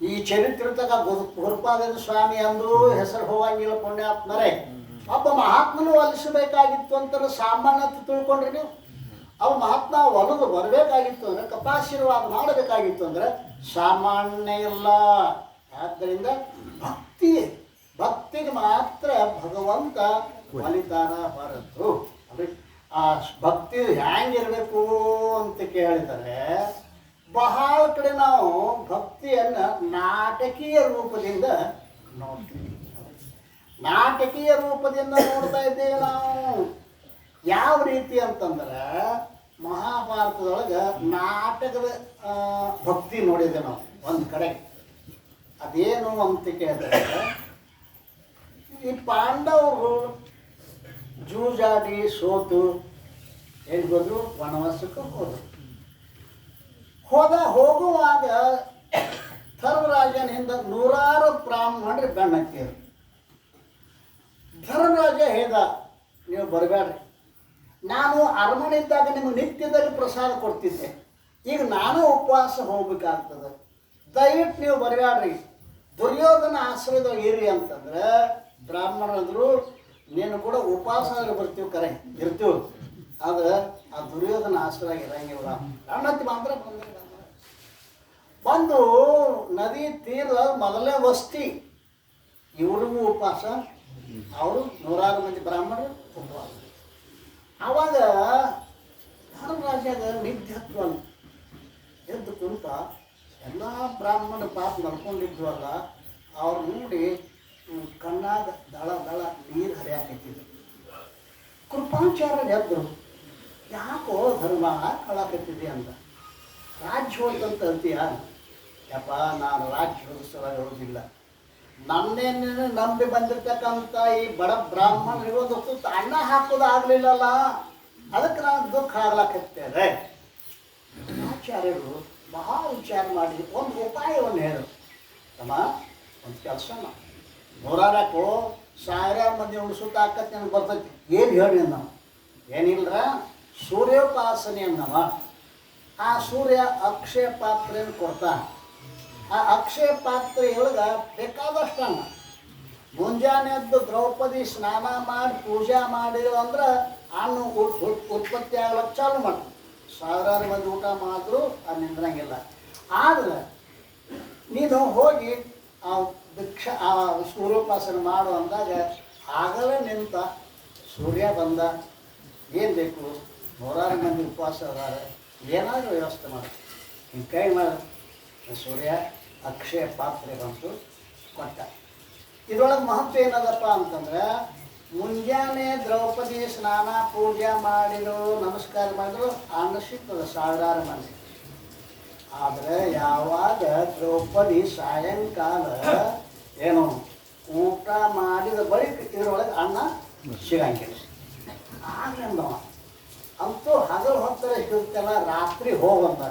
ಈ ಚರಿತ್ರೆದಾಗ ಗುರುಪಾದ ಸ್ವಾಮಿ ಅಂದರೂ ಹೆಸರು ಹೋಗಂಗಿಲ್ಲ ಪುಣ್ಯಾತ್ಮರೇ. ಒಬ್ಬ ಮಹಾತ್ಮನು ಒಲಿಸಬೇಕಾಗಿತ್ತು ಅಂತಾರೆ ಸಾಮಾನ್ಯತೆ ತಿಳ್ಕೊಂಡ್ರಿ ನೀವು. ಅವ ಮಹಾತ್ಮ ಒಲಿದು ಬರಬೇಕಾಗಿತ್ತು ಅಂದರೆ ಕಪಾಶೀರ್ವಾದ ಮಾಡಬೇಕಾಗಿತ್ತು ಅಂದರೆ ಸಾಮಾನ್ಯ ಇಲ್ಲ. ಆದ್ದರಿಂದ ಭಕ್ತಿಗೆ ಮಾತ್ರ ಭಗವಂತ ಒಲಿತಾನ ಹೊರತು. ಆ ಭಕ್ತಿ ಹ್ಯಾಂಗಿರಬೇಕು ಅಂತ ಕೇಳಿದರೆ ಬಹಳ ಕಡೆ ನಾವು ಭಕ್ತಿಯನ್ನು ನಾಟಕೀಯ ರೂಪದಿಂದ ನೋಡ್ತೀವಿ. ನಾಟಕೀಯ ರೂಪದಿಂದ ನೋಡ್ತಾ ಇದ್ದೇವೆ ನಾವು. ಯಾವ ರೀತಿ ಅಂತಂದ್ರೆ ಮಹಾಭಾರತದೊಳಗೆ ನಾಟಕದ ಭಕ್ತಿ ನೋಡಿದೆ ನಾವು ಒಂದು ಕಡೆ. ಅದೇನು ಅಂತ ಕೇಳಿದ್ರೆ ಈ ಪಾಂಡವರು ಜೂಜಾಡಿ ಸೋತು ಹೇಳ್ಬೋದು ವನವಾಸಕ್ಕೆ ಹೋಗುವಾಗ ಧರ್ಮರಾಜನ ಹಿಂದೆ 100 ಬ್ರಾಹ್ಮಣರು ಬೆನ್ನಕ್ಕಿರು. ಧರ್ಮರಾಜ ಹೇಳ್ದ, ನೀವು ಬರಬೇಡ್ರಿ, ನಾನು ಅರಮನೆ ಇದ್ದಾಗ ನಿಮಗೆ ನಿತ್ಯದಲ್ಲಿ ಪ್ರಸಾದ ಕೊಡ್ತಿದ್ದೆ, ಈಗ ನಾನು ಉಪವಾಸ ಹೋಗ್ಬೇಕಾಗ್ತದೆ, ದಯವಿಟ್ಟು ನೀವು ಬರಬೇಡ್ರಿ, ದುರ್ಯೋಧನ ಆಶ್ರಯದಾಗ ಇರಿ ಅಂತಂದ್ರೆ ಬ್ರಾಹ್ಮಣರಂದ್ರು ನೀನು ಕೂಡ ಉಪವಾಸ ಬರ್ತೀವಿ ಕರೆ ಇರ್ತೀವಿ, ಆದ್ರೆ ಆ ದುರ್ಯೋಧನ ಆಶ್ರಯ ಇರಂಗಿಲ್ಲ. ಅಣ್ಣತ್ತಿ ಮಾತ್ರ ಬಂದು ನದಿ ತೀರದ ಮೊದಲೇ ವಸ್ತಿ, ಇವ್ರಿಗೂ ಉಪವಾಸ, ಅವರು 100 ಮಂದಿ ಬ್ರಾಹ್ಮಣರು ಉಪವಾಸ. ಆವಾಗ ಧರ್ಮರಾಜಾಗ ನಿತ್ಯತ್ವ ಎದ್ದು ಕುಂತ ಎಲ್ಲ ಬ್ರಾಹ್ಮಣ ಪಾಪ ನಡ್ಕೊಂಡಿದ್ವಲ್ಲ ಅವ್ರು ನೋಡಿ ಕಣ್ಣಾಗ ದಳ ನೀರು ಹರಿಯಾಕತ್ತಿದ್ರು. ಕೃಪಾಚಾರ್ಯ ಎದ್ರು, ಯಾಕೋ ಧರ್ಮ ಕಳಾಕತ್ತಿದೆ ಅಂತ. ರಾಜ್ಯ ಹೋದಂತ ಅಂತೀಯ? ಯಪ್ಪ, ನಾನು ರಾಜ್ಯ ಹೋದಿಸಲ ಹೇಳೋದಿಲ್ಲ, ನನ್ನೇನು ನಂಬಿ ಬಂದಿರ್ತಕ್ಕಂಥ ಈ ಬಡ ಬ್ರಾಹ್ಮಣರಿಗೂ ಒಂದು ತುತ್ತು ಅನ್ನ ಹಾಕೋದು ಆಗಲಿಲ್ಲಲ್ಲ, ಅದಕ್ಕೆ ನಾನು ದುಃಖ ಆಗ್ಲಾಕತ್ತೇವೆ. ಆಚಾರ್ಯರು ಬಹಳ ವಿಚಾರ ಮಾಡಿ ಒಂದು ಉಪಾಯವನ್ನು ಹೇಳು. ತಮ್ಮ, ಒಂದು ಕೆಲಸ 100 ಮಂದಿ ಉಣಿಸುತ್ತ ಆಕತ್ತೆ ನನಗೆ ಬರ್ತೈತಿ. ಏನು ಹೇಳಿ ನಾವು? ಏನಿಲ್ಲರ ಸೂರ್ಯೋಪಾಸನೆ ಅನ್ನವ. ಆ ಸೂರ್ಯ ಅಕ್ಷಯ ಪಾತ್ರೆಯನ್ನು ಕೊಡ್ತಾನೆ. ಆ ಅಕ್ಷಯ ಪಾತ್ರೆಯೊಳಗೆ ಬೇಕಾದಷ್ಟು ಅನ್ನ. ಮುಂಜಾನೆ ಎದ್ದು ದ್ರೌಪದಿ ಸ್ನಾನ ಮಾಡಿ ಪೂಜೆ ಮಾಡಿದ್ರು ಅಂದ್ರೆ ಅನ್ನ ಉತ್ಪತ್ತಿ ಆಗ್ಲಿಕ್ಕೆ ಚಾಲು ಮಾಡಿ 1000 ಮಂದಿ ಊಟ ಮಾಡಿದ್ರು ಅದು ನಿಂದ್ರಂಗಿಲ್ಲ. ಆದರೆ ನೀನು ಹೋಗಿ ಆ ಸೂರ್ಯೋಪಾಸನೆ ಮಾಡು ಅಂದಾಗ ಆಗಲೇ ನಿಂತ ಸೂರ್ಯ ಬಂದ, ಏನು ಬೇಕು 100 ಮಂದಿ ಉಪವಾಸ ಅದಾರೆ, ಏನಾದರೂ ವ್ಯವಸ್ಥೆ ಮಾಡಿ ಹಿಂಗೆ ಕೈ ಮಾಡಿ ಸೂರ್ಯ ಅಕ್ಷಯ ಪಾತ್ರೆ ಬಂತು ಕೊಟ್ಟ. ಇದರೊಳಗೆ ಮಹತ್ವ ಏನದಪ್ಪ ಅಂತಂದ್ರೆ ಮುಂಜಾನೆ ದ್ರೌಪದಿ ಸ್ನಾನ ಪೂಜೆ ಮಾಡಿದ್ರು ನಮಸ್ಕಾರ ಮಾಡಿದ್ರು ಅನ್ನ ಸಿಗ್ತದೆ 1000 ಮಂದಿ. ಆದರೆ ಯಾವಾಗ ದ್ರೌಪದಿ ಸಾಯಂಕಾಲ ಏನು ಊಟ ಮಾಡಿದ ಬಳಿಕ ಇದರೊಳಗೆ ಅನ್ನ ಸಿಗಂಗಿಲ್ಲ. ಆಗಲಿ ಅಂದವ ಅಂತೂ ಹಗಲು ಹೊತ್ತರ ಸಿಗುತ್ತಲ್ಲ, ರಾತ್ರಿ ಹೋಗಂತ.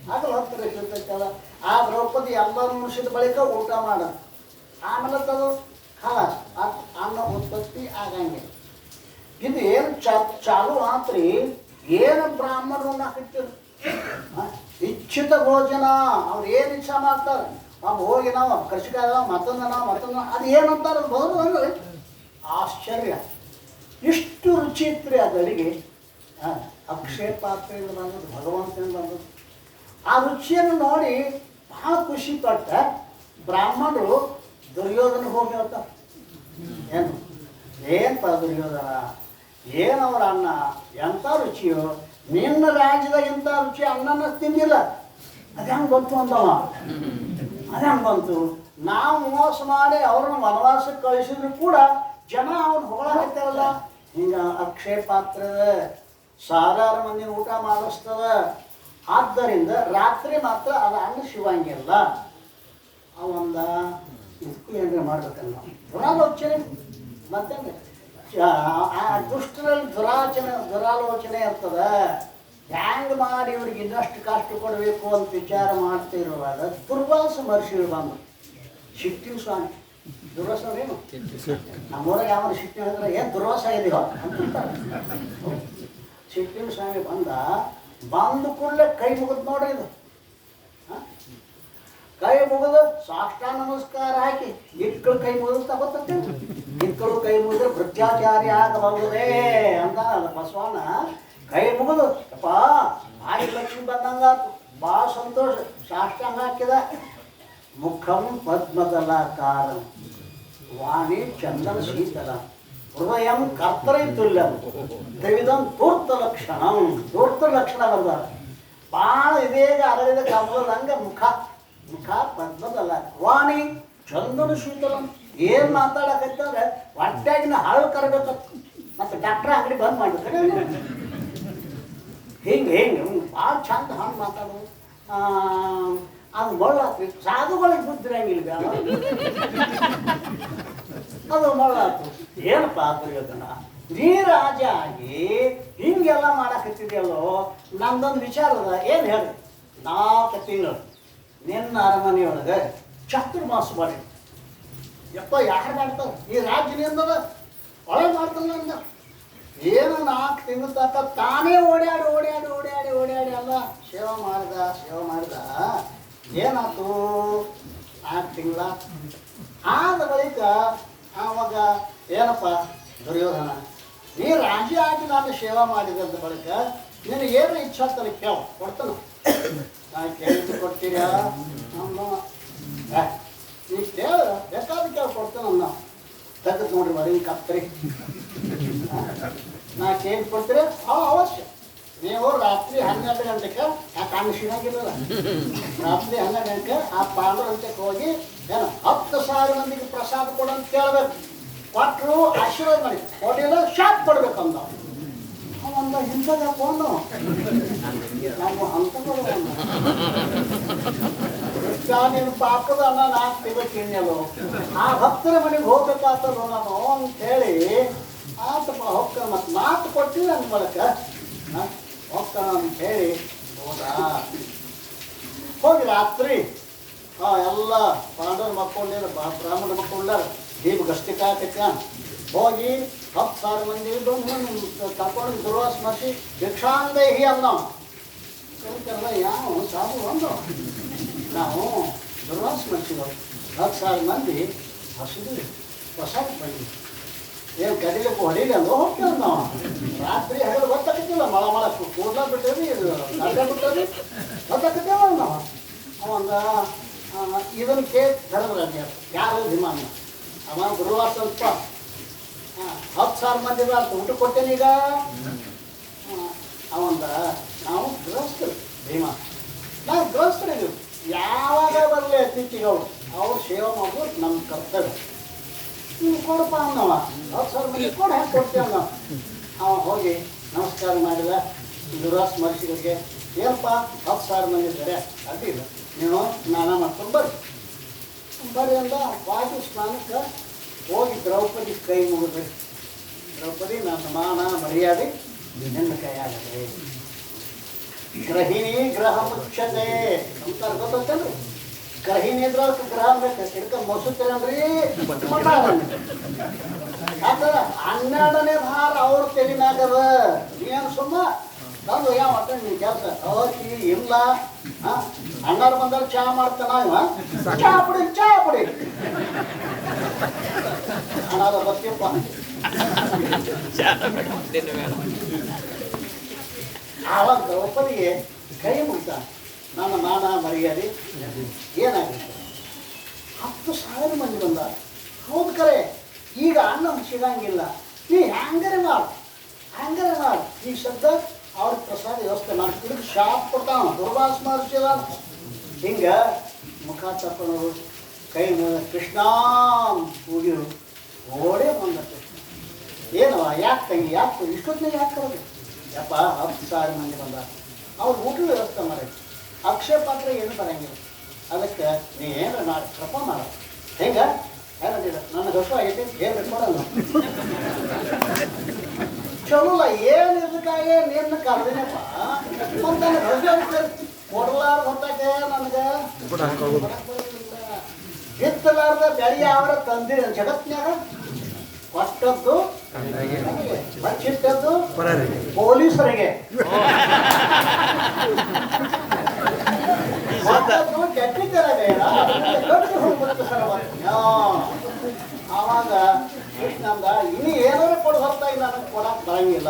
ಹಗಲು ಹೊತ್ತರ ಸಿಗ್ತೈತಲ್ಲ, ಆ ದ್ರೌಪದಿ ಎಲ್ಲ ಮುಗಿಸಿದ ಬಳಿಕ ಊಟ ಮಾಡ, ಆಮೇಲೆ ತದು ಖಲಾಸ್ ಅನ್ನ ಉತ್ಪತ್ತಿ ಆಗಂಗಿಲ್ಲ. ಇದು ಏನು ಚಾಲು ಆತ್ರಿ, ಏನು ಬ್ರಾಹ್ಮಣರು ಹಾಕಿರ್ತೀರಿ ಇಚ್ಛಿತ ಭೋಜನ. ಅವ್ರು ಏನು ಇಚ್ಛಾ ಮಾಡ್ತಾರೆ, ನಾವು ಹೋಗಿ ನಾವು ಕರ್ಸಿಕಾಯ ಮತ್ತೊಂದು ಅದು ಏನಂತಾರೆ ಅದು ಬರೋದು ಅಂದರೆ ಆಶ್ಚರ್ಯ. ಇಷ್ಟು ರುಚಿ ಇತ್ತು ರೀ ಅದು ಅಡಿಗೆ. ಅಕ್ಷಯ ಪಾತ್ರೆಯಿಂದ ಬಂದದ್ದು, ಭಗವಂತನಿಂದ ಬಂದದ್ದು. ಆ ರುಚಿಯನ್ನು ನೋಡಿ ಭಾಳ ಖುಷಿ ಪಟ್ಟ ಬ್ರಾಹ್ಮಣರು ದುರ್ಯೋಧನ ಹೋಗಿ ಹೇಳ್ತಾರೆ, ಏನಪ್ಪ ದುರ್ಯೋಧನ, ಏನವರ ಅನ್ನ ಎಂಥ ರುಚಿಯೋ, ನಿನ್ನ ರಾಜ್ಯದಾಗ ಇಂಥ ರುಚಿ ಅನ್ನನ ತಿಂದಿಲ್ಲ, ಅದು ಹೆಂಗೆ ಬಂತು ಅಂದವ. ಅದು ಹೆಂಗೆ ಬಂತು? ನಾವು ಮೋಸ ಮಾಡಿ ಅವ್ರನ್ನ ವನವಾಸಕ್ಕೆ ಕಳಿಸಿದ್ರು ಕೂಡ ಜನ ಅವ್ನು ಹೊಗಳಾಗ್ತಾರಲ್ಲ. ಹಿಂಗೆ ಅಕ್ಷಯ ಪಾತ್ರದ ಸಾವಿರಾರು ಮಂದಿ ಊಟ ಮಾಡಿಸ್ತದ. ಆದ್ದರಿಂದ ರಾತ್ರಿ ಮಾತ್ರ ಅದು ಅನ್ನ ಶಿವಂಗಿಲ್ಲ. ಅವಂದ ಇದಕ್ಕೂ ಏನಾರ ಮಾಡ್ಬೇಕಲ್ಲ, ದುರಾಲೋಚನೆ. ಮತ್ತೆ ಆ ದುಷ್ಟರಲ್ಲಿ ದುರಾಲೋಚನೆ ಇರ್ತದ. ಹ್ಯಾಂಗ್ ಮಾಡಿ ಇವ್ರಿಗೆ ಇನ್ನಷ್ಟು ಕಷ್ಟ ಕೊಡಬೇಕು ಅಂತ ವಿಚಾರ ಮಾಡ್ತಿರುವಾಗ ದುರ್ವಾಸ ಮಹರ್ಷಿಗಳು ಬಂದು, ಶಿಟ್ಟಿನ ಸ್ವಾಮಿ ದುರ್ವಾಸ ಏನು ನಮ್ಮೂರಾಗ ಯಾವ ಶಿಟ್ಟಿ ಹೇಳಿದ್ರೆ ಏನು ದುರ್ವಾಸ ಇದೆಯೋ ಅಂತಾರೆ. ಶಿಟ್ಟಿನ ಸ್ವಾಮಿ ಬಂದು ಕೂಡಲೇ ಕೈ ಮುಗಿದು ನೋಡ್ರಿ, ಇದು ಕೈ ಮುಗಿದು ಸಾಷ್ಟಾಂಗ ನಮಸ್ಕಾರ ಹಾಕಿ ಇಟ್ಗಳು ಕೈ ಮುಗಿದು ತಗೋತಂತೆ. ಇಟ್ಗಳು ಕೈ ಮುಗಿದ್ರೆ ಭೃತ್ಯಾಚಾರ್ಯ ಆಗಬಹುದೇ ಅಂತ ಬಸವಣ್ಣ ಕೈ ಮುಗಿದು ಅಪ್ಪ ಭಾರಿ ಲಕ್ಷ್ಮಿ ಬಂದಂಗಾತು, ಭಾಳ ಸಂತೋಷ. ಸಾಷ್ಟಾಂಗ ಹಾಕಿದ. ಮುಖಂ ಪದ್ಮದಲಾಕಾರ ವಾಣಿ ಚಂದನ ಶೀತಲ ಹೃದಯಂ ಕರ್ತರೈ ತುಲ್ಯಂ ತ್ರಿವಿಧಂ ಧೂರ್ತ ಲಕ್ಷಣ ಬರ್ದಾರ. ಭಾಳ ಇದೇಗ ಅರಳಿದ ಕಮಲದಂಗ ಮುಖ ಪದ್ಮದಲ್ಲ, ವಾಣಿ ಚಂದನ ಶೀತಲ. ಏನು ಮಾತಾಡಕತ್ತಂದ್ರೆ ಹೊಟ್ಟೆಗಿನ ಹಾಳು ಕರಬೇಕು. ಮತ್ತು ಡಾಕ್ಟ್ರ ಅಂಗಡಿ ಬಂದ್ ಮಾಡ್ಬೇಕು. ಹಿಂಗೆ ಭಾಳ ಚಂದ ಹಂಗೆ ಮಾತಾಡೋದು. ಅದು ಮೊಳ್ಳಾತ್ರಿ, ಸಾಧುಗಳಿಗೆ ಬುದ್ಧಿರಂಗಿಲ್ಲ ಬೇಡ, ಅದು ಮೊಳ್ಳಾತು. ಏನಪ್ಪ ದುರ್ಯೋಧನ, ನೀ ರಾಜ ಆಗಿ ಹಿಂಗೆಲ್ಲ ಮಾಡಕತ್ತಿದೆಯಲ್ಲೋ, ನಮ್ದೊಂದು ವಿಚಾರ ಅದ. ಏನು ಹೇಳಿ, 4 ತಿಂಗಳು ನಿನ್ನ ಅರಮನೆಯೊಳಗೆ ಚಾತುರ್ಮಾಸ ಮಾಡಿ. ಯಪ್ಪ ಯಾರು ಮಾಡ್ತಾರೆ ಈ ರಾಜ್ಯನಿಂದದ ಒಳಗೆ ಮಾಡ್ತಾನೆ ಅಂದ. ಏನು 4 ತಿಂಗಳ ತನಕ ತಾನೇ ಓಡಾಡಿ ಎಲ್ಲ ಸೇವೆ ಮಾಡಿದ. ಏನಾಯ್ತು, 4 ತಿಂಗಳ ಆದ ಬಳಿಕ ಆವಾಗ ಏನಪ್ಪ ದುರ್ಯೋಧನ, ನೀ ರಾಜ್ಯ ಆಗಿ ನಾನು ಸೇವೆ ಮಾಡಿದಂತ ಬಳಿಕ ನೀನು ಏನು ಇಚ್ಛಾ ತನಕ ಕೇಳ ಕೊಡ್ತಾನ. ನಾನು ಕೇಳಿದ್ದು ಕೊಡ್ತೀರಾ? ನೀ ಕೇಳ ಬೇಕಾದ ಕೇಳ ಕೊಡ್ತಾನ. ನಾವು ತೆಗೆದು ನೋಡ್ರಿ ಮರಿ ಕತ್ತರಿ. ನಾ ಕೇಳಿ ಕೊಡ್ತೀರಿ? ಅವಶ್ಯ. ನೀವು ರಾತ್ರಿ 12 ಗಂಟೆಗೆ ಆ ಕಣ್ಣು ಶಿನಾಗಿರಲ್ಲ, ರಾತ್ರಿ 12 ಗಂಟೆಗೆ ಆ ಪಾಂಡುರಂತಕ್ಕೆ ಹೋಗಿ ಏನು 10,000 ಮಂದಿಗೆ ಪ್ರಸಾದ ಕೊಡಂತ ಕೇಳಬೇಕು. ಕೊಟ್ಟರು ಆಶೀರ್ವಾದ ಮಾಡಿ, ಕೊಡಲಿಲ್ಲ ಶಾಪ್ ಕೊಡ್ಬೇಕು ಅಂದ. ಅವಂದ ಹಿಂಸದ ಫೋನು ನಮ್ಮ ಹಂತಗಳು ನೀನು ಪಾಪದ ಅನ್ನ 4 ತಿಂಗಳು ತಿನ್ನಲು ಆ ಭಕ್ತರ ಮನೆಗೆ ಹೋಗ್ಬೇಕಾಗ್ತದೋ ನಾವು ಅಂತೇಳಿ ಆತಪ್ಪ ಹೋಗ್ತಾನ. ಮತ್ತು ಮಾತು ಕೊಟ್ಟಿಲ್ಲ ಅಂದ ಬಳಕ ಹೋಗ್ತಾನ ಅಂತ ಹೇಳಿ ಹೋಗಿ ರಾತ್ರಿ ಎಲ್ಲ ಪಾಂಡವರು ಮಕ್ಕೊಂಡ್ಯಾರ, ಬ್ರಾಹ್ಮಣ ಮಕ್ಕೊಂಡಾರ, ದೀಪ ಗಸ್ತಿ ಕಾಯಕ ಹೋಗಿ 10,000 ಮಂದಿ ತಕೊಂಡು ದುರ್ವಾಸ ಮಾಡಿಸಿ ಭಿಕ್ಷಾಂದೇಹಿ ಅಂದವ. ಯಾವ ಸಾಧು ಅಂದವ, ನಾವು ದುರ್ವಾಸ ಮಾಡಿಸಿದವು 10,000 ಮಂದಿ ಹಸಿದ್ವಿ, ಹೊಸಕ್ಕೆ ಬಂದ್ವಿ. ಏನು ಕಡಿಲಿಕ್ಕೆ ಹೊಡಿಲಿ ಅಂದ ಹೋಗ್ತೇವೆ ನಾವು. ರಾತ್ರಿ ಹಗಲು ಗೊತ್ತಾಗತ್ತಿಲ್ಲ, ಮಳ ಕೂಡ್ಲ ಬಿಟ್ಟೇವಿ, ಗಡ್ಡೆ ಬಿಟ್ಟೇವಿ, ಗೊತ್ತಾಗತ್ತೇವ ನಾವು. ಅವಂದ ಇದನ್ನು ಕೇಳಿ ಧರ್ಮರಾಜ ಯಾರು ಭಿಮಾನ ಅವ ಗುರುವಾರ ಸ್ವಲ್ಪ 10,000 ಮಂದಿ ಅಂತ ಊಟ ಕೊಟ್ಟೇನೆ. ಈಗ ಅವಂದ ನಾವು ಗೃಹಸ್ಥರು ಭೀಮಾ, ನಾವು ಗೃಹಸ್ಥರಿದ್ದೀವಿ. ಯಾವಾಗ ಬರಲಿ ಅತಿಥಿಗಳು ಅವ್ರು ಸೇವೆ ಮಾಡೋದು ನಮ್ಮ ಕರ್ತವ್ಯ. ನೀವು ಕೊಡಪ್ಪ ಅನ್ನವ 10,000 ಮಂದಿ ಕೊಡು, ಹೆಂಗೆ ಕೊಡ್ತೇವೆ ನಾವು. ಅವ ಹೋಗಿ ನಮಸ್ಕಾರ ಮಾಡಿದ ದುರ್ವಾಸ ಮಹರ್ಷಿಗಳಿಗೆ. ಏನಪ್ಪ 10,000 ಮಂದಿ ಇದ್ದಾರೆ, ಅಡ್ಡಿಲ್ಲ, ನೀವು ಸ್ನಾನ ಮಾಡ್ಕೊಂಡು ಬರ್ರಿ ಅಂದ. ವಾಯು ಸ್ನಾನಕ್ಕೆ ಹೋಗಿ ದ್ರೌಪದಿ ಕೈ ಮುಗಿದ್ರಿ. ದ್ರೌಪದಿ ನನ್ನ ಮಾನ ಮರ್ಯಾದೆ ನಿನ್ನ ಕೈಯಾಗದೆ. ಗ್ರಹಿಣಿ ಗ್ರಹ ಮುಚ್ಚತೆ ಅಂತ ಗೊತ್ತಲ್ರಿ. ಗ್ರಹಿಣಿ ಇದ್ರ ಗ್ರಹ ಬೇಕು ಹಿಡ್ಕ ಮೊಸುತ್ತೀರನ್ರಿ ಆತರ 12ನೇ ಭಾರ ಅವ್ರ ತೆಲಿ ಮ್ಯಾಗದ. ಏನು ಸುಮ್ಮ ತಂದು ಯಾವ ಒಟ್ಟ ನೀ ಕೆಲಸ ಹೋಗಿ ಇಲ್ಲ. ಅಣ್ಣಾರು ಬಂದಾಗ ಚಹಾ ಮಾಡ್ತಾನ ಇವ, ಚಹಾ ಪುಡಿ ಅಣ್ಣಾರ ಬರ್ತೀಪ್ಪ. ಆವಾಗ ದ್ರೌಪದಿಗೆ ಕೈ ಮುಗ್ದ ನನ್ನ ಮಾನ ಮರ್ಯಾದೆ ಏನಾಗುತ್ತೆ. 10,000 ಮಂದಿ ಬಂದ. ಹೌದು ಕರೆ, ಈಗ ಅನ್ನ ಸಿಗಂಗಿಲ್ಲ, ನೀ ಹ್ಯಾಂಗರೆ ಮಾಡು ಈಗ ಸದ್ದ ಅವ್ರಿಗೆ ಪ್ರಸಾದ ವ್ಯವಸ್ಥೆ ಮಾಡಿ ತಿರುಗಿ ಶಾಪ್ ಕೊಡ್ತಾನ. ದುರ್ವಾಸ ಮಹರ್ಷಿದ ಹಿಂಗೆ ಮುಖ ತಕ್ಕೊಂಡು ಕೈ ಕೃಷ್ಣ ಹೋಗಿರು ಓಡೇ ಬಂದ ಕೃಷ್ಣ. ಏನವ ಯಾಕೆ ತಂಗಿ ಯಾಕೆ ಇಷ್ಟೊತ್ತಿನಾಗ ಯಾಕೆ ಕರೋದು ಯಪ್ಪ 10,000 ಮಂದಿ ಬಂದ. ಅವ್ರು ಊಟದ ವ್ಯವಸ್ಥೆ ಮಾಡಿ ಅಕ್ಷಯ ಪಾತ್ರ ಏನು ಬರಂಗಿಲ್ಲ. ಅದಕ್ಕೆ ನೀ ಏನು ಮಾಡಿ ಕೃಪ ಮಾಡ ಹೆಂಗೆ ಏನಂದಿಲ್ಲ ನನಗೆ ಹಸು ಆಗೈತಿ ಹೇಳ್ಬೇಕು ಕೊಡಲ್ಲ ಚಲೋಲ್ಲ. ಏನು ಇದಕ್ಕಾಗೆ ನೀರನ್ನ ಕರೆದಿನಪ್ಪ ಮತ್ತು ನನಗೆ ಹಸು ಆಗೈತಿ ಕೊಡಲಾರ್ದು ಹೊತ್ತಾಗೆ ನನಗೆ ಬಿತ್ತಲಾರ್ದ ಬೆಳೆ ಯಾವ್ರ ತಂದಿರ ಜಗತ್ತಿನಾಗ ಕೊಟ್ಟದ್ದು ಬಚ್ಚಿಟ್ಟದ್ದು ಪೊಲೀಸರಿಗೆ ಆವಾಗ ಕೃಷ್ಣಂದ ಇನ್ನು ಏನಾರು ಕೊಡು ಹೊರತಾಗಿ ನನಗೆ ಕೊಡಕ್ಕೆ ಬರಂಗಿಲ್ಲ.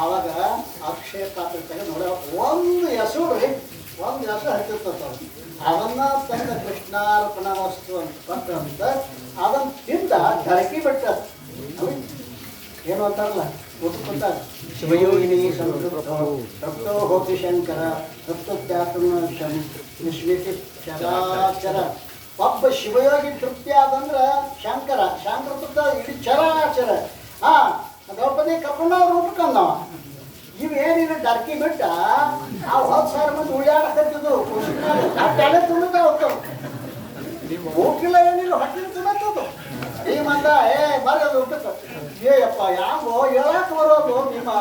ಆವಾಗ ಅಕ್ಷಯ ಪಾತ್ರ ತೆಗೆದು ನೋಡ ಒಂದು ಹೆಸರು ಹಚ್ಚಿರ್ತದ. ಅದನ್ನ ತಂದ ಕೃಷ್ಣಾರ್ಪಣ ವಸ್ತು ಅಂತ ಕೊಟ್ಟಂತ ಅದನ್ನ ತಿಂದ ಧರಕಿ ಬಿಟ್ಟ. ಏನು ಅಂತಾರಲ್ಲ ಊಟ ಕೊಟ್ಟಾಗ ಶಿವಯೋಗಿನಿ ತೃಪ್ತೋ ಹೋತಿ ಶಂಕರ ತೃಪ್ತತ್ಯಾತ್ಮಸ್ಮಿತಿ ಚರಾಚರ. ಒಬ್ಬ ಶಿವಯೋಗಿ ತೃಪ್ತಿ ಆದಂದ್ರೆ ಶಂಕರ ತೃಪ್ತ ಇಡೀ ಚರಾಚರ. ದ್ರೌಪದಿ ಕರ್ಕೊಂಡು ಅವ್ರು ಊಟಕ್ಕಂದವ. ಇವೇನಿಲ್ಲ ಡರ್ಕಿ ಬಿಟ್ಟ ಆ 10,000 ಮಂದಿ ಉಳಿಯಾಡಕತ್ತಿದ್ದು ತಲೆ ತುಂಬಿದ ಹೋಗ್ತಾವ. ಹೋಗಿಲ್ಲ ಏನಿಲ್ಲ ಹೊಟ್ಟಿನ ತಿನ್ನತ್ತದು. ಈ ಮಂದ ಬರ್ರಿ ಅದು ಊಟಕ್ಕೆ ಏಯಪ್ಪ ಯಾಕೋ ಹೇಳಕ್ಕೆ ಬರೋದು ನಿಮ್ಮ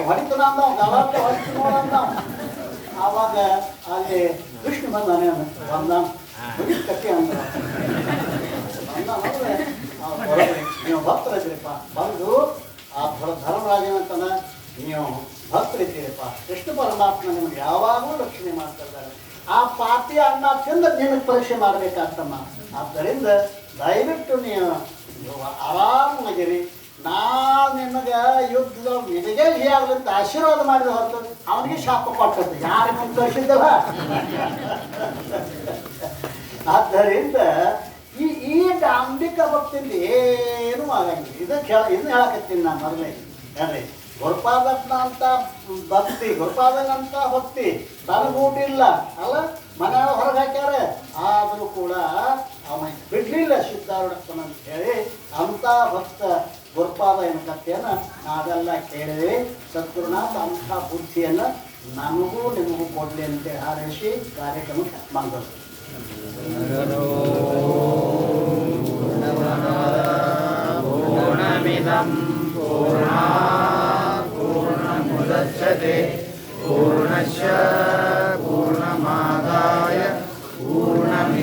ಹೊಡಿತನ ಅಂದವ ಗಲಾಟೆ ಹೊಡಿತು ನೋಡಂದವ. ಆವಾಗ ಅಲ್ಲಿ ಕೃಷ್ಣ ಬಂದಾನೆ ಬಂದ ಕಟ್ಟಿ ಅಂದ ಬಂದ್ರೆ ನೀವು ಭಕ್ತರಿದ್ದೀರಿಪ್ಪ ಬಂದು ಆ ಧರ್ಮರಾಜನಂತನ ನೀವು ಭಕ್ತರಿದ್ದೀರಿಪ್ಪ. ಕೃಷ್ಣ ಪರಮಾತ್ಮ ನಿಮ್ಗೆ ಯಾವಾಗಲೂ ರಕ್ಷಣೆ ಮಾಡ್ತಾ ಇದ್ದಾರೆ. ಆ ಪಾಪಿ ಅನ್ನ ತಿಂದ ನಿಮಗೆ ಪರೀಕ್ಷೆ ಮಾಡಬೇಕಾಗ್ತಮ್ಮ. ಆದ್ದರಿಂದ ದಯವಿಟ್ಟು ನೀವು ಆರಾಮಾಗಿರಿ. ನಾವು ನಿಮಗೆ ಯುದ್ಧ ನಿನಗೆ ಆಗಲಿಂತ ಆಶೀರ್ವಾದ ಮಾಡಿದ ಹೊರತು ಅವನಿಗೆ ಶಾಪ ಕೊಟ್ಟದ್ದು ಯಾರಿಗೆ ಮುಂದುವರಿಸಿದ್ದವ. ಆದ್ದರಿಂದ ಈ ಡಾಂಬಿಕ ಭಕ್ತಿಯಿಂದ ಏನೂ ಆಗಂಗಿಲ್ಲ. ಇದನ್ನು ಹೇಳಕತ್ತೀನಿ ನಾನು ಮೊದಲೇ ಹೇಳ್ರಿ. ಗುರುಪಾದನ ಅಂತ ಭಕ್ತಿ ಗುರುಪಾದನಂತ ಭಕ್ತಿ ತನಗೂಟಿಲ್ಲ ಅಲ್ಲ ಮನೆಯ ಹೊರಗೆ ಹಾಕ್ಯಾರ. ಆದರೂ ಕೂಡ ಅವ ಬಿಡ್ಲಿಲ್ಲ ಸಿದ್ಧಾರೂಢಪ್ಪನ ಅಂತ ಹೇಳಿ ಅಂಥ ಭಕ್ತ ಗುರುಪಾದ ಎನ್ನ ಕಥೆಯನ್ನು ನಾವೆಲ್ಲ ಕೇಳಿದ್ವಿ. ಸದ್ಗುರುನಾಥ ಅಂಥ ಬುದ್ಧಿಯನ್ನು ನಮಗೂ ನಿಮಗೂ ಕೊಡಲಿ ಅಂತೇಳಿ ಹಾರೈಸಿ ಕಾರ್ಯಕ್ರಮ ಮಾಡಿದ್ರು. पूर्णमिदं पूर्णात् पूर्णमुदच्यते पूर्णस्य पूर्णमादाय पूर्णमेवावशिष्यते।